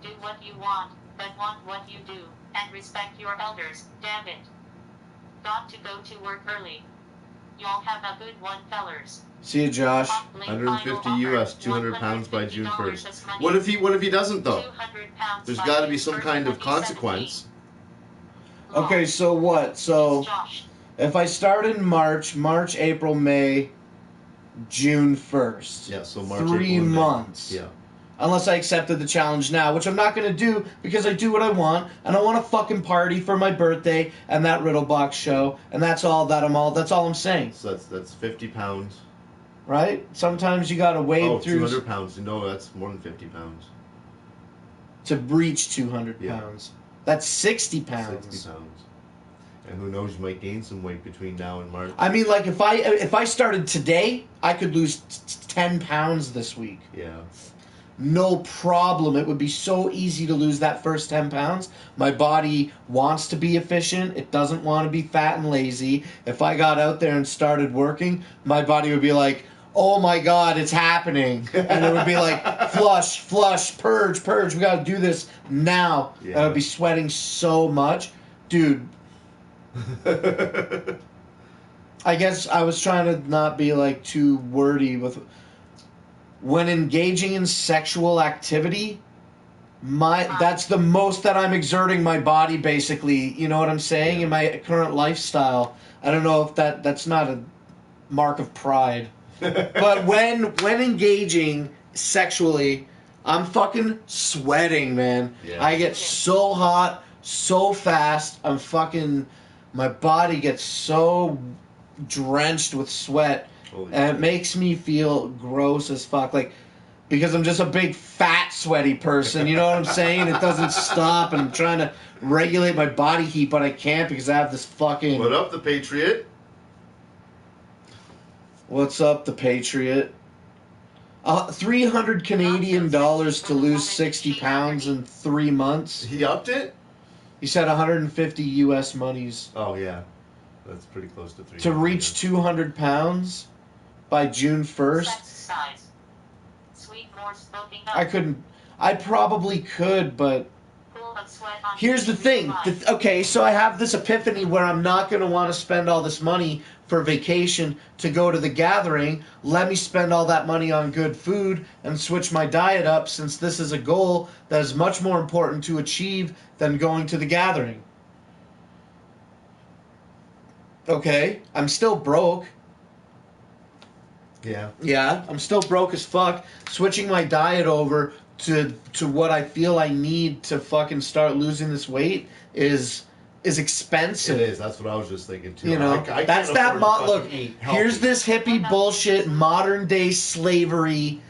Do what you want, but want what you do, and respect your elders, damn it. Got to go to work early. Y'all have a good one, fellers. See you, Josh. 150 US, 200 pounds by June 1st. What if he doesn't though? There's got to be some kind of consequence. Okay, so what? So if I start in March, April, May, June 1st. Yeah, so March, 3 April, months. Yeah. Unless I accepted the challenge now, which I'm not going to do because I do what I want, and I want to fucking party for my birthday and that Riddlebox show, and that's all I'm saying. So that's 50 pounds. Right? Sometimes you got to wade through... 200 pounds. No, that's more than 50 pounds. To reach 200 pounds. That's 60 pounds. 60 pounds. And who knows, you might gain some weight between now and March. I mean, like, if I started today, I could lose 10 pounds this week. Yeah. No problem. It would be so easy to lose that first 10 pounds. My body wants to be efficient. It doesn't want to be fat and lazy. If I got out there and started working, my body would be like, oh my God, it's happening. And it would be like, flush, purge. We got to do this now. Yeah. I would be sweating so much. Dude. I guess I was trying to not be like too wordy with... When engaging in sexual activity, that's the most that I'm exerting my body, basically. You know what I'm saying? In my current lifestyle. I don't know if that's not a mark of pride. But when engaging sexually, I'm fucking sweating, man. Yeah. I get so hot, so fast. My body gets so drenched with sweat. And it makes me feel gross as fuck. Like, because I'm just a big fat sweaty person. You know what I'm saying? It doesn't stop, and I'm trying to regulate my body heat, but I can't because I have this fucking. What up, the Patriot? What's up, the Patriot? 300 Canadian dollars to lose 60 pounds in 3 months. He upped it? He said 150 US monies. Oh, yeah. That's pretty close to 300. To reach 200 pounds by June 1st. I couldn't. I probably could, but here's the thing. Okay, so I have this epiphany where I'm not going to want to spend all this money for vacation to go to the gathering. Let me spend all that money on good food and switch my diet up, since this is a goal that is much more important to achieve than going to the gathering. Okay, I'm still broke. Yeah. Yeah, I'm still broke as fuck. Switching my diet over to what I feel I need to fucking start losing this weight is expensive. It is. That's what I was just thinking too. You know, I that's can't that. afford to Look, fucking eat healthy. here's this hippie bullshit, modern day slavery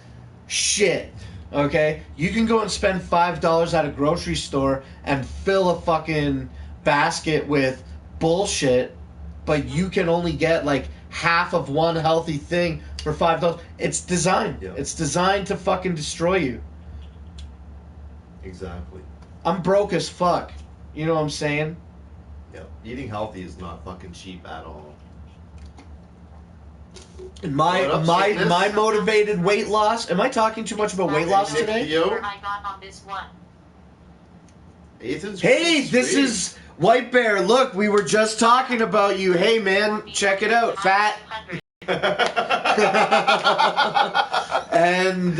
shit. Okay, you can go and spend $5 at a grocery store and fill a fucking basket with bullshit, but you can only get like half of one healthy thing for $5. It's designed. Yep. It's designed to fucking destroy you. Exactly. I'm broke as fuck. You know what I'm saying? Yeah. Eating healthy is not fucking cheap at all. And What up, sickness? my motivated weight loss. Am I talking too much about weight loss today? Yo. I got on this one. Ethan's Hey, pretty this sweet. is White Bear. Look, we were just talking about you. Hey, man, check it out, fat. And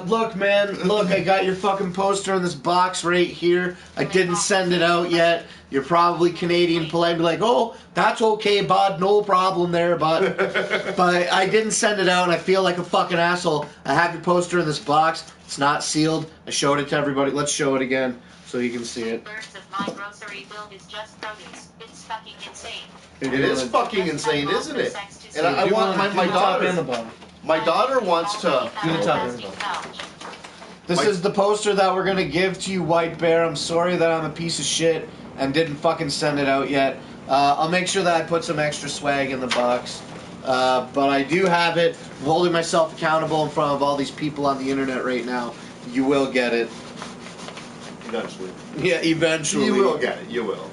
look, man, look, I got your fucking poster in this box right here. I didn't send it out yet. You're probably Canadian polite, be like, oh, that's okay, bud, no problem there, bud. But I didn't send it out, and I feel like a fucking asshole. I have your poster in this box. It's not sealed. I showed it to everybody. Let's show it again so you can see it. Two-thirds of my grocery bill is just produce. It's fucking insane. It is fucking insane, isn't it? And I Do want the my top and the daughter. bottom. My daughter wants to. Do the top and the This My- is the poster that we're gonna give to you, White Bear. I'm sorry that I'm a piece of shit and didn't fucking send it out yet. I'll make sure that I put some extra swag in the box. But I do have it. I'm holding myself accountable in front of all these people on the internet right now. You will get it. Eventually. Yeah, eventually. You will get it. You will.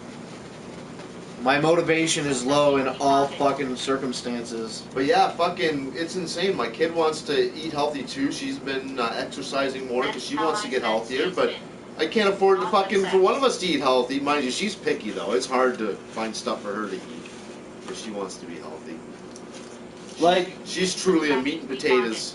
My motivation is low in all fucking circumstances. But yeah, fucking, it's insane. My kid wants to eat healthy too. She's been exercising more because she wants to get healthier. But I can't afford to fucking for one of us to eat healthy. Mind you, she's picky though. It's hard to find stuff for her to eat if she wants to be healthy. Like, She's truly a meat and potatoes.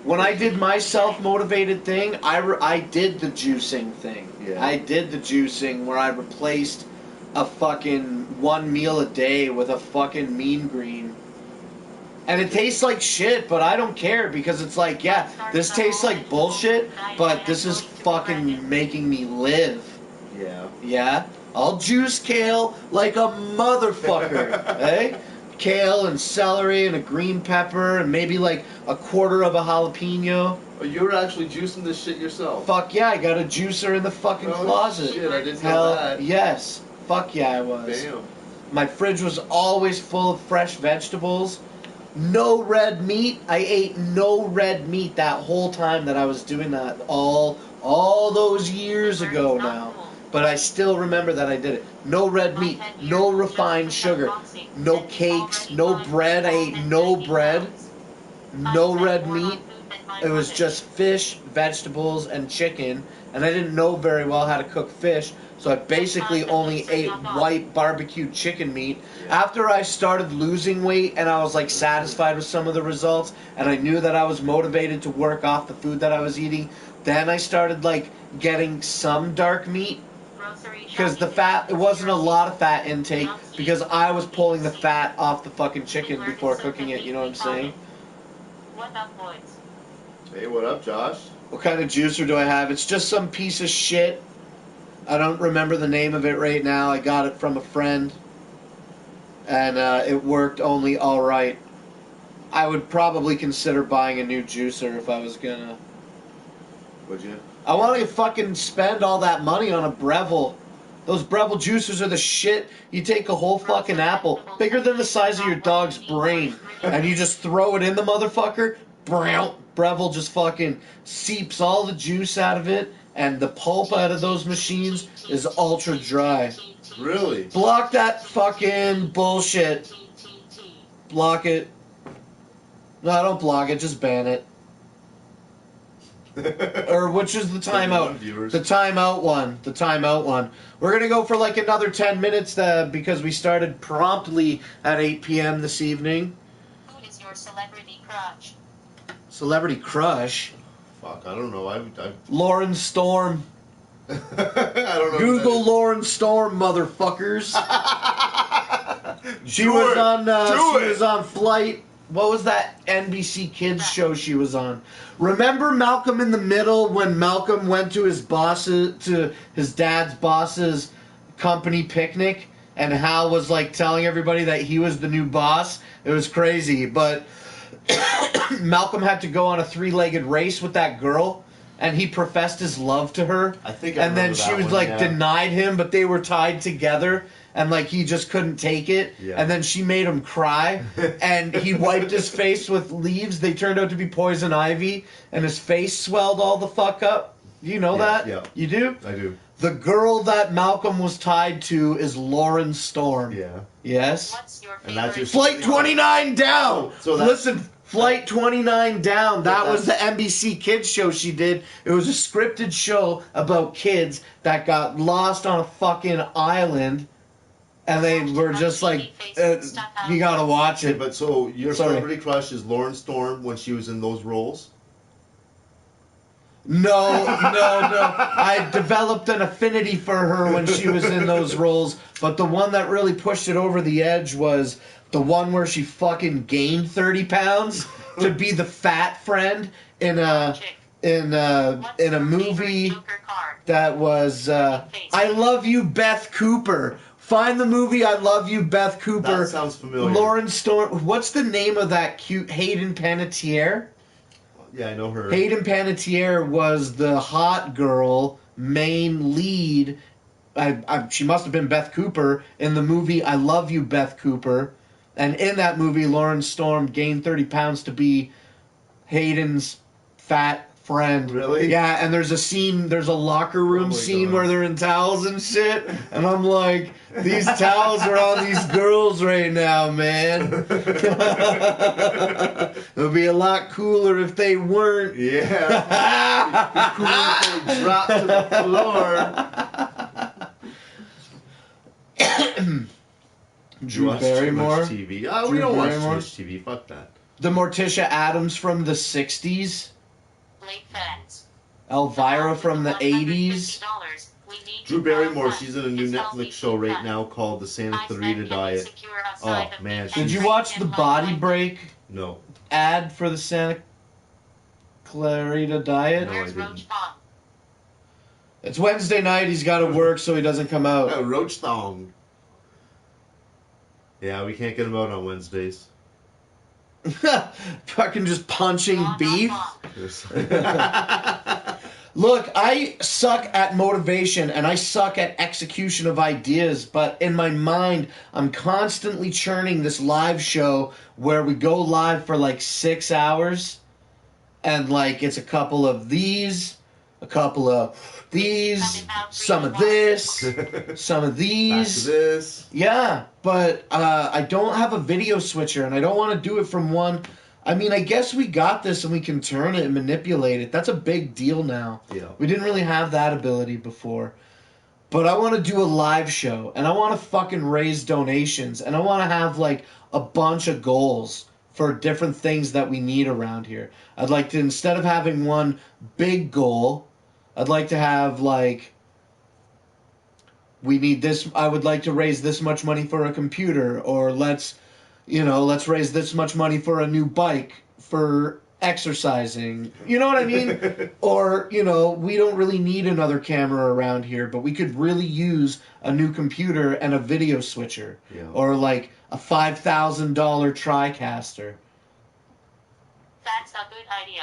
when I did my self-motivated thing, I did the juicing thing. Yeah. I did the juicing where I replaced a fucking one meal a day with a fucking mean green. And it tastes like shit, but I don't care because it's like, yeah, this tastes like bullshit, but this is fucking making me live. Yeah. Yeah? I'll juice kale like a motherfucker, eh? Kale and celery and a green pepper and maybe like a quarter of a jalapeno. Oh, you were actually juicing this shit yourself. Fuck yeah, I got a juicer in the fucking Oh, closet. shit, I didn't know Hell that. yes. Fuck yeah, I was. Damn. My fridge was always full of fresh vegetables. No red meat. I ate no red meat that whole time that I was doing that all those years ago now. But I still remember that I did it. No red meat, no refined sugar, no cakes, no bread. I ate no bread, no red meat. It was just fish, vegetables, and chicken. And I didn't know very well how to cook fish, so I basically only ate white barbecued chicken meat. After I started losing weight and I was like satisfied with some of the results, and I knew that I was motivated to work off the food that I was eating, then I started like getting some dark meat. Because the fat, it wasn't a lot of fat intake because I was pulling the fat off the fucking chicken before cooking it, you know what I'm saying? What up, boys? Hey, what up, Josh? What kind of juicer do I have? It's just some piece of shit. I don't remember the name of it right now. I got it from a friend. And it worked only alright. I would probably consider buying a new juicer if I was gonna Would you? I want to fucking spend all that money on a Breville. Those Breville juicers are the shit. You take a whole fucking apple, bigger than the size of your dog's brain, and you just throw it in the motherfucker. Breville just fucking seeps all the juice out of it, and the pulp out of those machines is ultra dry. Really? Block that fucking bullshit. Block it. No, don't block it. Just ban it. Or which is the timeout? The timeout one. The timeout one. We're going to go for like another 10 minutes because we started promptly at 8 p.m. this evening. Who is your celebrity crush? Celebrity crush? Fuck, I don't know. I Lauren Storm. I don't know. Google Lauren Storm, motherfuckers. She was on Flight. What was that NBC Kids show she was on? Remember Malcolm in the Middle when Malcolm went to his dad's boss's company picnic and Hal was like telling everybody that he was the new boss? It was crazy, but Malcolm had to go on a 3-legged race with that girl and he professed his love to her. I think and then she was denied him, but they were tied together. And, like, he just couldn't take it. Yeah. And then she made him cry. And he wiped his face with leaves. They turned out to be poison ivy. And his face swelled all the fuck up. You know that? Yeah. You do? I do. The girl that Malcolm was tied to is Lauren Storm. Yeah. Yes? What's your And that's just Flight 29 down! So listen, Flight 29 down. That was the NBC Kids show she did. It was a scripted show about kids that got lost on a fucking island. And they were just like, you gotta watch it. But so your celebrity crush is Lauren Storm when she was in those roles? No. I developed an affinity for her when she was in those roles. But the one that really pushed it over the edge was the one where she fucking gained 30 pounds to be the fat friend in a movie that was I Love You, Beth Cooper. Find the movie I Love You, Beth Cooper. That sounds familiar. Lauren Storm. What's the name of that cute Hayden Panettiere? Yeah, I know her. Hayden Panettiere was the hot girl main lead. She must have been Beth Cooper in the movie I Love You, Beth Cooper. And in that movie, Lauren Storm gained 30 pounds to be Hayden's fat friend. Really? Yeah, and there's a locker room scene where they're in towels and shit, and I'm like, these towels are on these girls right now, man. It would be a lot cooler if they weren't. Yeah. Cooler if they dropped to the floor. Drew Barrymore. TV. Oh, we don't watch too much TV. Fuck that. The Morticia Addams from the 60s. Elvira from the 80s. Drew Barrymore, she's in a new Netflix show right now called The Santa Clarita Diet. Oh, man. Did you watch the Body Break No. ad for the Santa Clarita Diet? No, I didn't. It's Wednesday night. He's got to work, so he doesn't come out. Roach Thong. Yeah, we can't get him out on Wednesdays. Fucking just punching beef. Look, I suck at motivation and I suck at execution of ideas, but in my mind, I'm constantly churning this live show where we go live for like 6 hours and like it's a couple of these, a couple of these, some of this, some of these. Back to this. Yeah, but I don't have a video switcher and I don't want to do it from one. I mean, I guess we got this and we can turn it and manipulate it. That's a big deal now. Yeah. We didn't really have that ability before. But I want to do a live show and I want to fucking raise donations and I want to have like a bunch of goals for different things that we need around here. I'd like to, instead of having one big goal, I'd like to have like, we need this, I would like to raise this much money for a computer, or let's raise this much money for a new bike for exercising. You know what I mean? Or, we don't really need another camera around here, but we could really use a new computer and a video switcher. Yeah. Or like a $5,000 TriCaster. That's a good idea.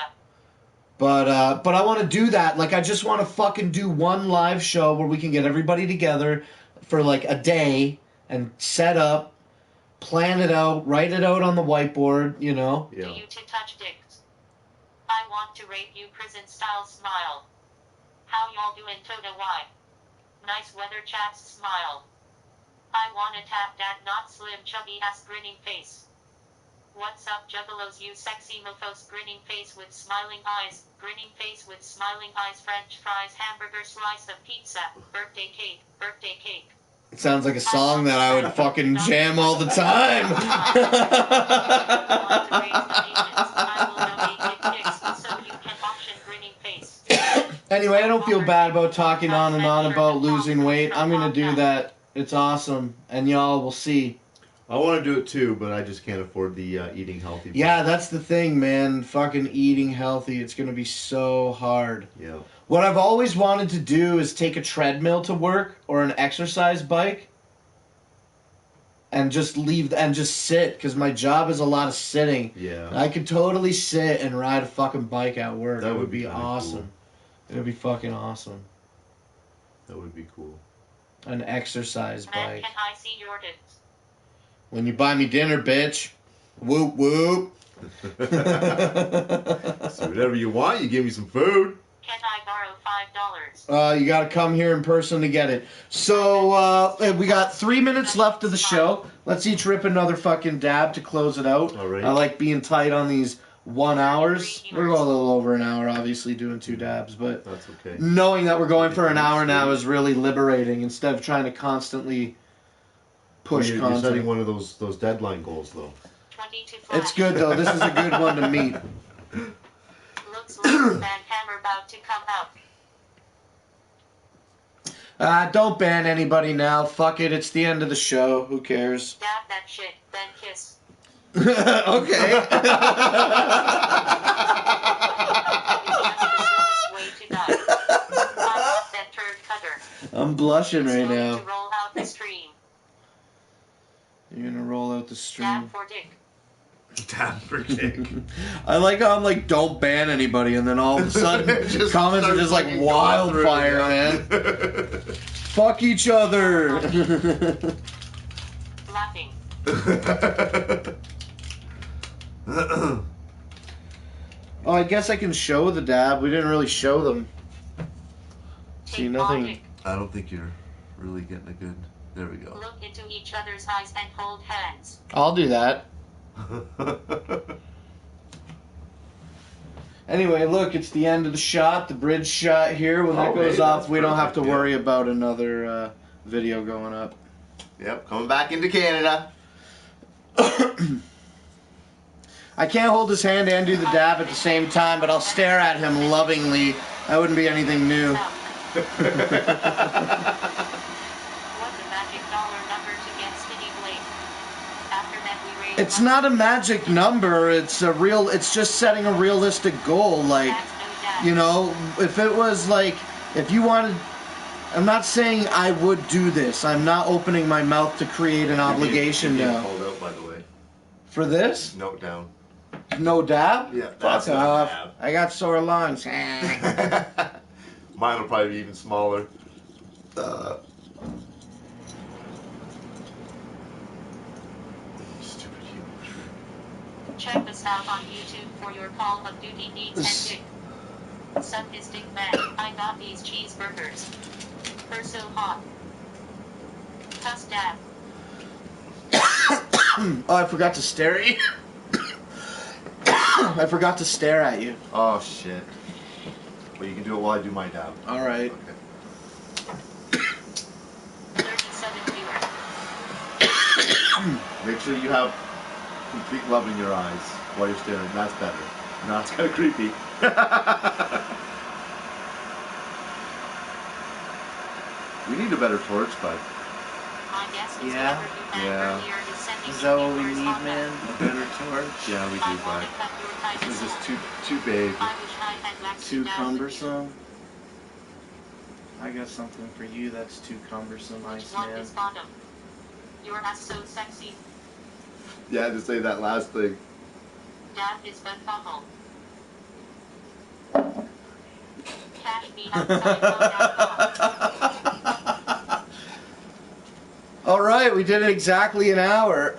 But I want to do that. Like, I just want to fucking do one live show where we can get everybody together for like a day and set up, plan it out, write it out on the whiteboard, you know. Yeah. Do you to touch dicks? I want to rate you prison style smile. How y'all doing Toda why? Nice weather chats smile. I wanna tap that not slim chubby ass grinning face. What's up juggalos you sexy mofos grinning face with smiling eyes, French fries, hamburger slice of pizza, birthday cake, birthday cake. It sounds like a song that I would fucking jam all the time. Anyway, I don't feel bad about talking on and on about losing weight. I'm going to do that. It's awesome. And y'all will see. I want to do it too, but I just can't afford the eating healthy. Yeah, that's the thing, man. Fucking eating healthy. It's going to be so hard. Yeah. What I've always wanted to do is take a treadmill to work or an exercise bike and just leave and just sit, because my job is a lot of sitting. Yeah. I could totally sit and ride a fucking bike at work. That It would be be kinda awesome. cool. It would be fucking awesome. That would be cool. An exercise Man, bike. can I see your dicks? When you buy me dinner, bitch. Whoop whoop. So whatever you want, you give me some food. Can I borrow $5? You got to come here in person to get it. So we got 3 minutes left of the show. Let's each rip another fucking dab to close it out. All right. I like being tight on these 1 hours. We're going a little over an hour, obviously, doing 2 dabs. But That's okay. knowing that we're going for an hour now is really liberating instead of trying to constantly push You're content. setting one of those deadline goals, though. 22 flash. It's good, though. This is a good one to meet. Looks like the ban hammer about to come out. Don't ban anybody now. Fuck it. It's the end of the show. Who cares? Dab that shit, then kiss. Okay. It's just the slowest way to die. I'm not that turd cutter. I'm blushing It's right going now. to roll out the stream. You're gonna roll out the Dab stream. for dick. Damn for kick. I like how I'm like, don't ban anybody, and then all of a sudden, Just comments are just like starts going through, wildfire, yeah. man. Fuck each other. Laughing. Oh, I guess I can show the dab. We didn't really show them. See, Take nothing. logic. I don't think you're really getting a good. There we go. Look into each other's eyes and hold hands. I'll do that. Anyway, look, it's the end of the shot, the bridge shot here. When that Okay, goes off, that's we don't have to perfect, yeah. worry about another video going up. Yep, coming back into Canada. I can't hold his hand and do the dab at the same time, but I'll stare at him lovingly. That wouldn't be anything new. What's the magic dollar number to get skinny blade? After that we raise It's money. not a magic number. It's a real. It's just setting a realistic goal. Like, That's no dab. you know, if it was like, if you wanted. I'm not saying I would do this. I'm not opening my mouth to create an obligation You're now. being called out, by the way. For this, Note down. no dab. Yeah, Fuck that's not off. dab. I got sore lungs. Mine will probably be even smaller. Stupid humor. Check us out on YouTube for your Call of Duty needs and dick. Suck his dick, man. I got these cheeseburgers. They're so hot. Cuss dab. Oh, I forgot to stare at you. I forgot to stare at you. Oh shit. Well, you can do it while I do my dab. All right. Okay. 37 viewers. Make sure you have complete love in your eyes while you're staring. That's better. No, it's kind of creepy. We need a better torch, bud. My guess is Yeah? whoever you had Yeah. earlier is sending Is that what we viewers need, on that. man? A better torch? Yeah, we I do, wanna bud. cut your ties This is off. too big. I wish I had waxed Too you down with you. cumbersome? I got something for you that's too cumbersome, Which one Iceman. is bottom? Your ass so sexy. Yeah, I had to say that last thing. Dad is but bubble. Cash me outside. All right, we did it exactly an hour.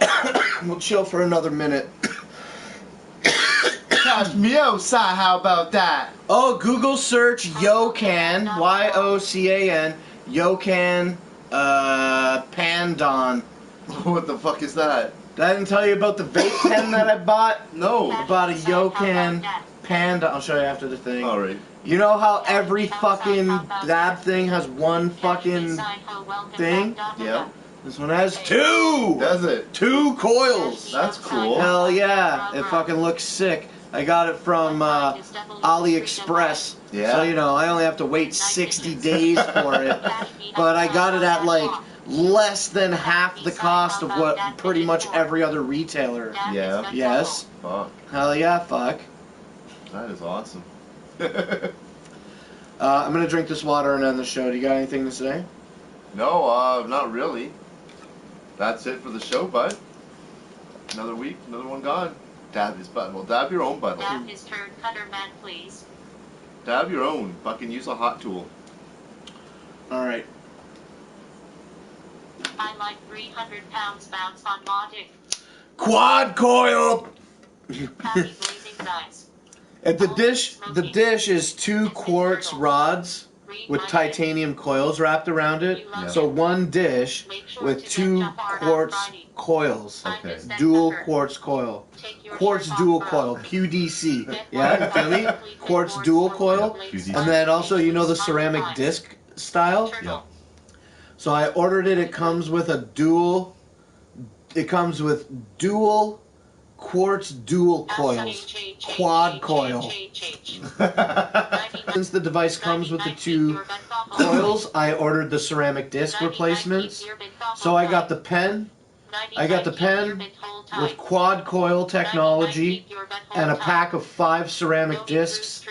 We'll chill for another minute. Cash me outside, how about that? Oh, Google search Yocan, Yocan, Yocan, Pandon. What the fuck is that? Did I didn't tell you about the vape pen that I bought? No. I bought a Yocan Panda. I'll show you after the thing. Alright. You know how every fucking dab thing has one fucking thing? Yeah. This one has two! Does it? 2 coils! That's cool. Hell yeah, it fucking looks sick. I got it from AliExpress. Yeah. So, you know, I only have to wait 60 days for it. But I got it at like less than half the cost of what pretty much every other retailer. Yeah. Yes. Fuck. Hell yeah, fuck. That is awesome. I'm gonna drink this water and end the show. Do you got anything to say? No, not really. That's it for the show, bud. Another week, another one gone. Dab his button. Well, dab your own button. Dab his turd cutter man, please. Dab your own. Fucking use a hot tool. Alright. I like 300 pounds bounce on logic. Quad coil! Happy blazing guys. At the dish is 2 quartz rods with titanium coils wrapped around it. Yeah. So one dish with 2 quartz coils. Okay. Dual quartz coil. Quartz dual coil, QDC. Yeah, you feel me? Quartz dual coil. And then also, you know the ceramic disc style? Yeah. So I ordered it. It comes with dual quartz dual coils. Quad coil. Since the device comes with the 2 coils, I ordered the ceramic disc replacements. So I got the pen. I got the pen with quad coil technology and a pack of 5 ceramic discs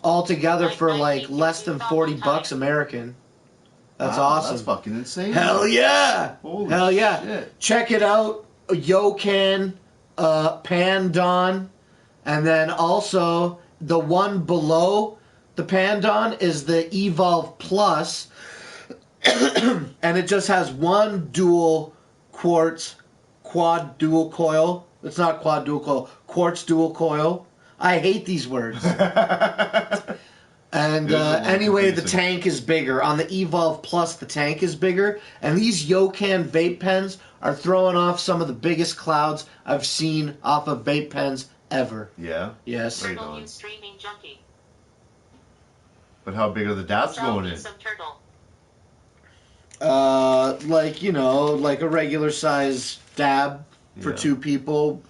all together for like less than $40 American. That's Wow, awesome. That's fucking insane. Hell yeah! Holy Hell yeah! shit. Check it out, Yocan, Pandon, and then also the one below the Pandon is the Evolve Plus, and it just has one dual quartz quad dual coil. It's not quad dual coil, quartz dual coil. I hate these words. And anyway, the tank is bigger. On the Evolve Plus, the tank is bigger. And these Yocan vape pens are throwing off some of the biggest clouds I've seen off of vape pens ever. Yeah. Yes. Right Turtle, on. you streaming junkie. But how big are the dabs Sell going me in? some turtle. Like, you know, like a regular size dab for Yeah. 2 people.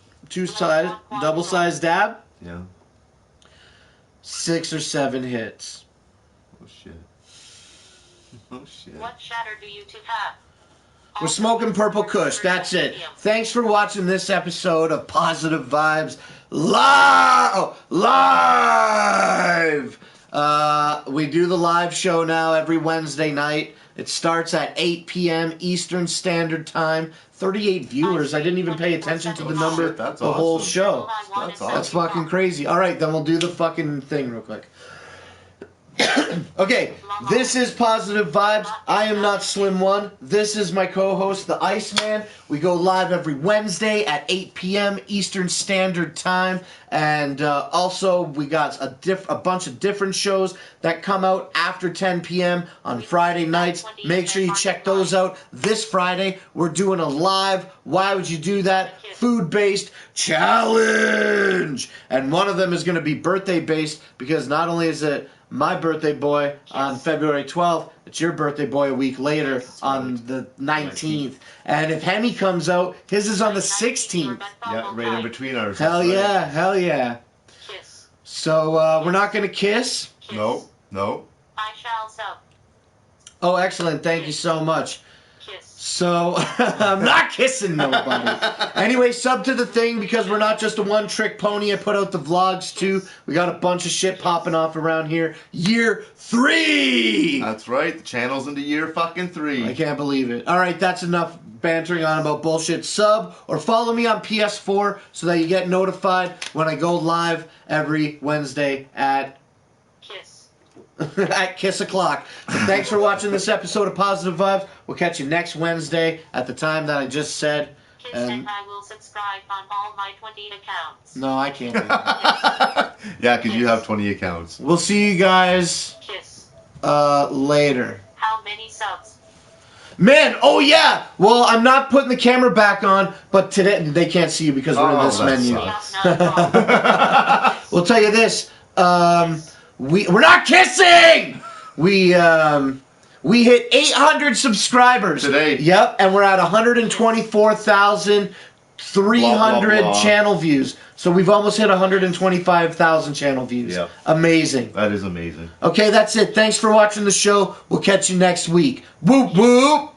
Double size dab. Yeah. 6 or 7 hits. Oh shit. Oh shit. What shatter do you two have? We're smoking Purple Kush. That's it. Thanks for watching this episode of Positive Vibes Live. We do the live show now every Wednesday night. It starts at 8 p.m. Eastern Standard Time. 38 viewers. I didn't even pay attention to the number Shit, that's the whole awesome. show. That's awesome. That's fucking crazy. All right, then we'll do the fucking thing real quick. Okay, this is Positive Vibes. I am not Slim One. This is my co-host, the Iceman. We go live every Wednesday at 8 p.m. Eastern Standard Time. And also, we got a bunch of different shows that come out after 10 p.m. on Friday nights. Make sure you check those out. This Friday, we're doing a live, why would you do that, food-based challenge. And one of them is going to be birthday-based because not only is it my birthday boy on February 12th, it's your birthday boy a week later on the 19th. And if Hemi comes out, his is on the 16th. Yeah, right in between ours. Hell yeah, hell yeah. Kiss. So, we're not going to kiss? Kiss. No, no. I shall sub. Oh, excellent. Thank you so much. Kiss. So, I'm not kissing nobody. Anyway, sub to the thing because we're not just a one-trick pony. I put out the vlogs, too. We got a bunch of shit popping off around here. Year 3! That's right. The channel's into year fucking 3. I can't believe it. All right, that's enough bantering on about bullshit. Sub or follow me on PS4 so that you get notified when I go live every Wednesday at Kiss. at Kiss O'Clock. So thanks for watching this episode of Positive Vibes. We'll catch you next Wednesday at the time that I just said. Kiss and I will subscribe on all my 20 accounts. No, I can't do that. Yeah, because you have 20 accounts. We'll see you guys Kiss. later. How many subs? Man, oh yeah! Well, I'm not putting the camera back on, but today they can't see you because we're in this that menu. sucks. Not at all. We'll tell you this. We're not kissing. We hit 800 subscribers Today. Yep, and we're at 124,300 Blah, blah, blah. channel views. So we've almost hit 125,000 channel views. Yep. Amazing. That is amazing. Okay, that's it. Thanks for watching the show. We'll catch you next week. Whoop whoop.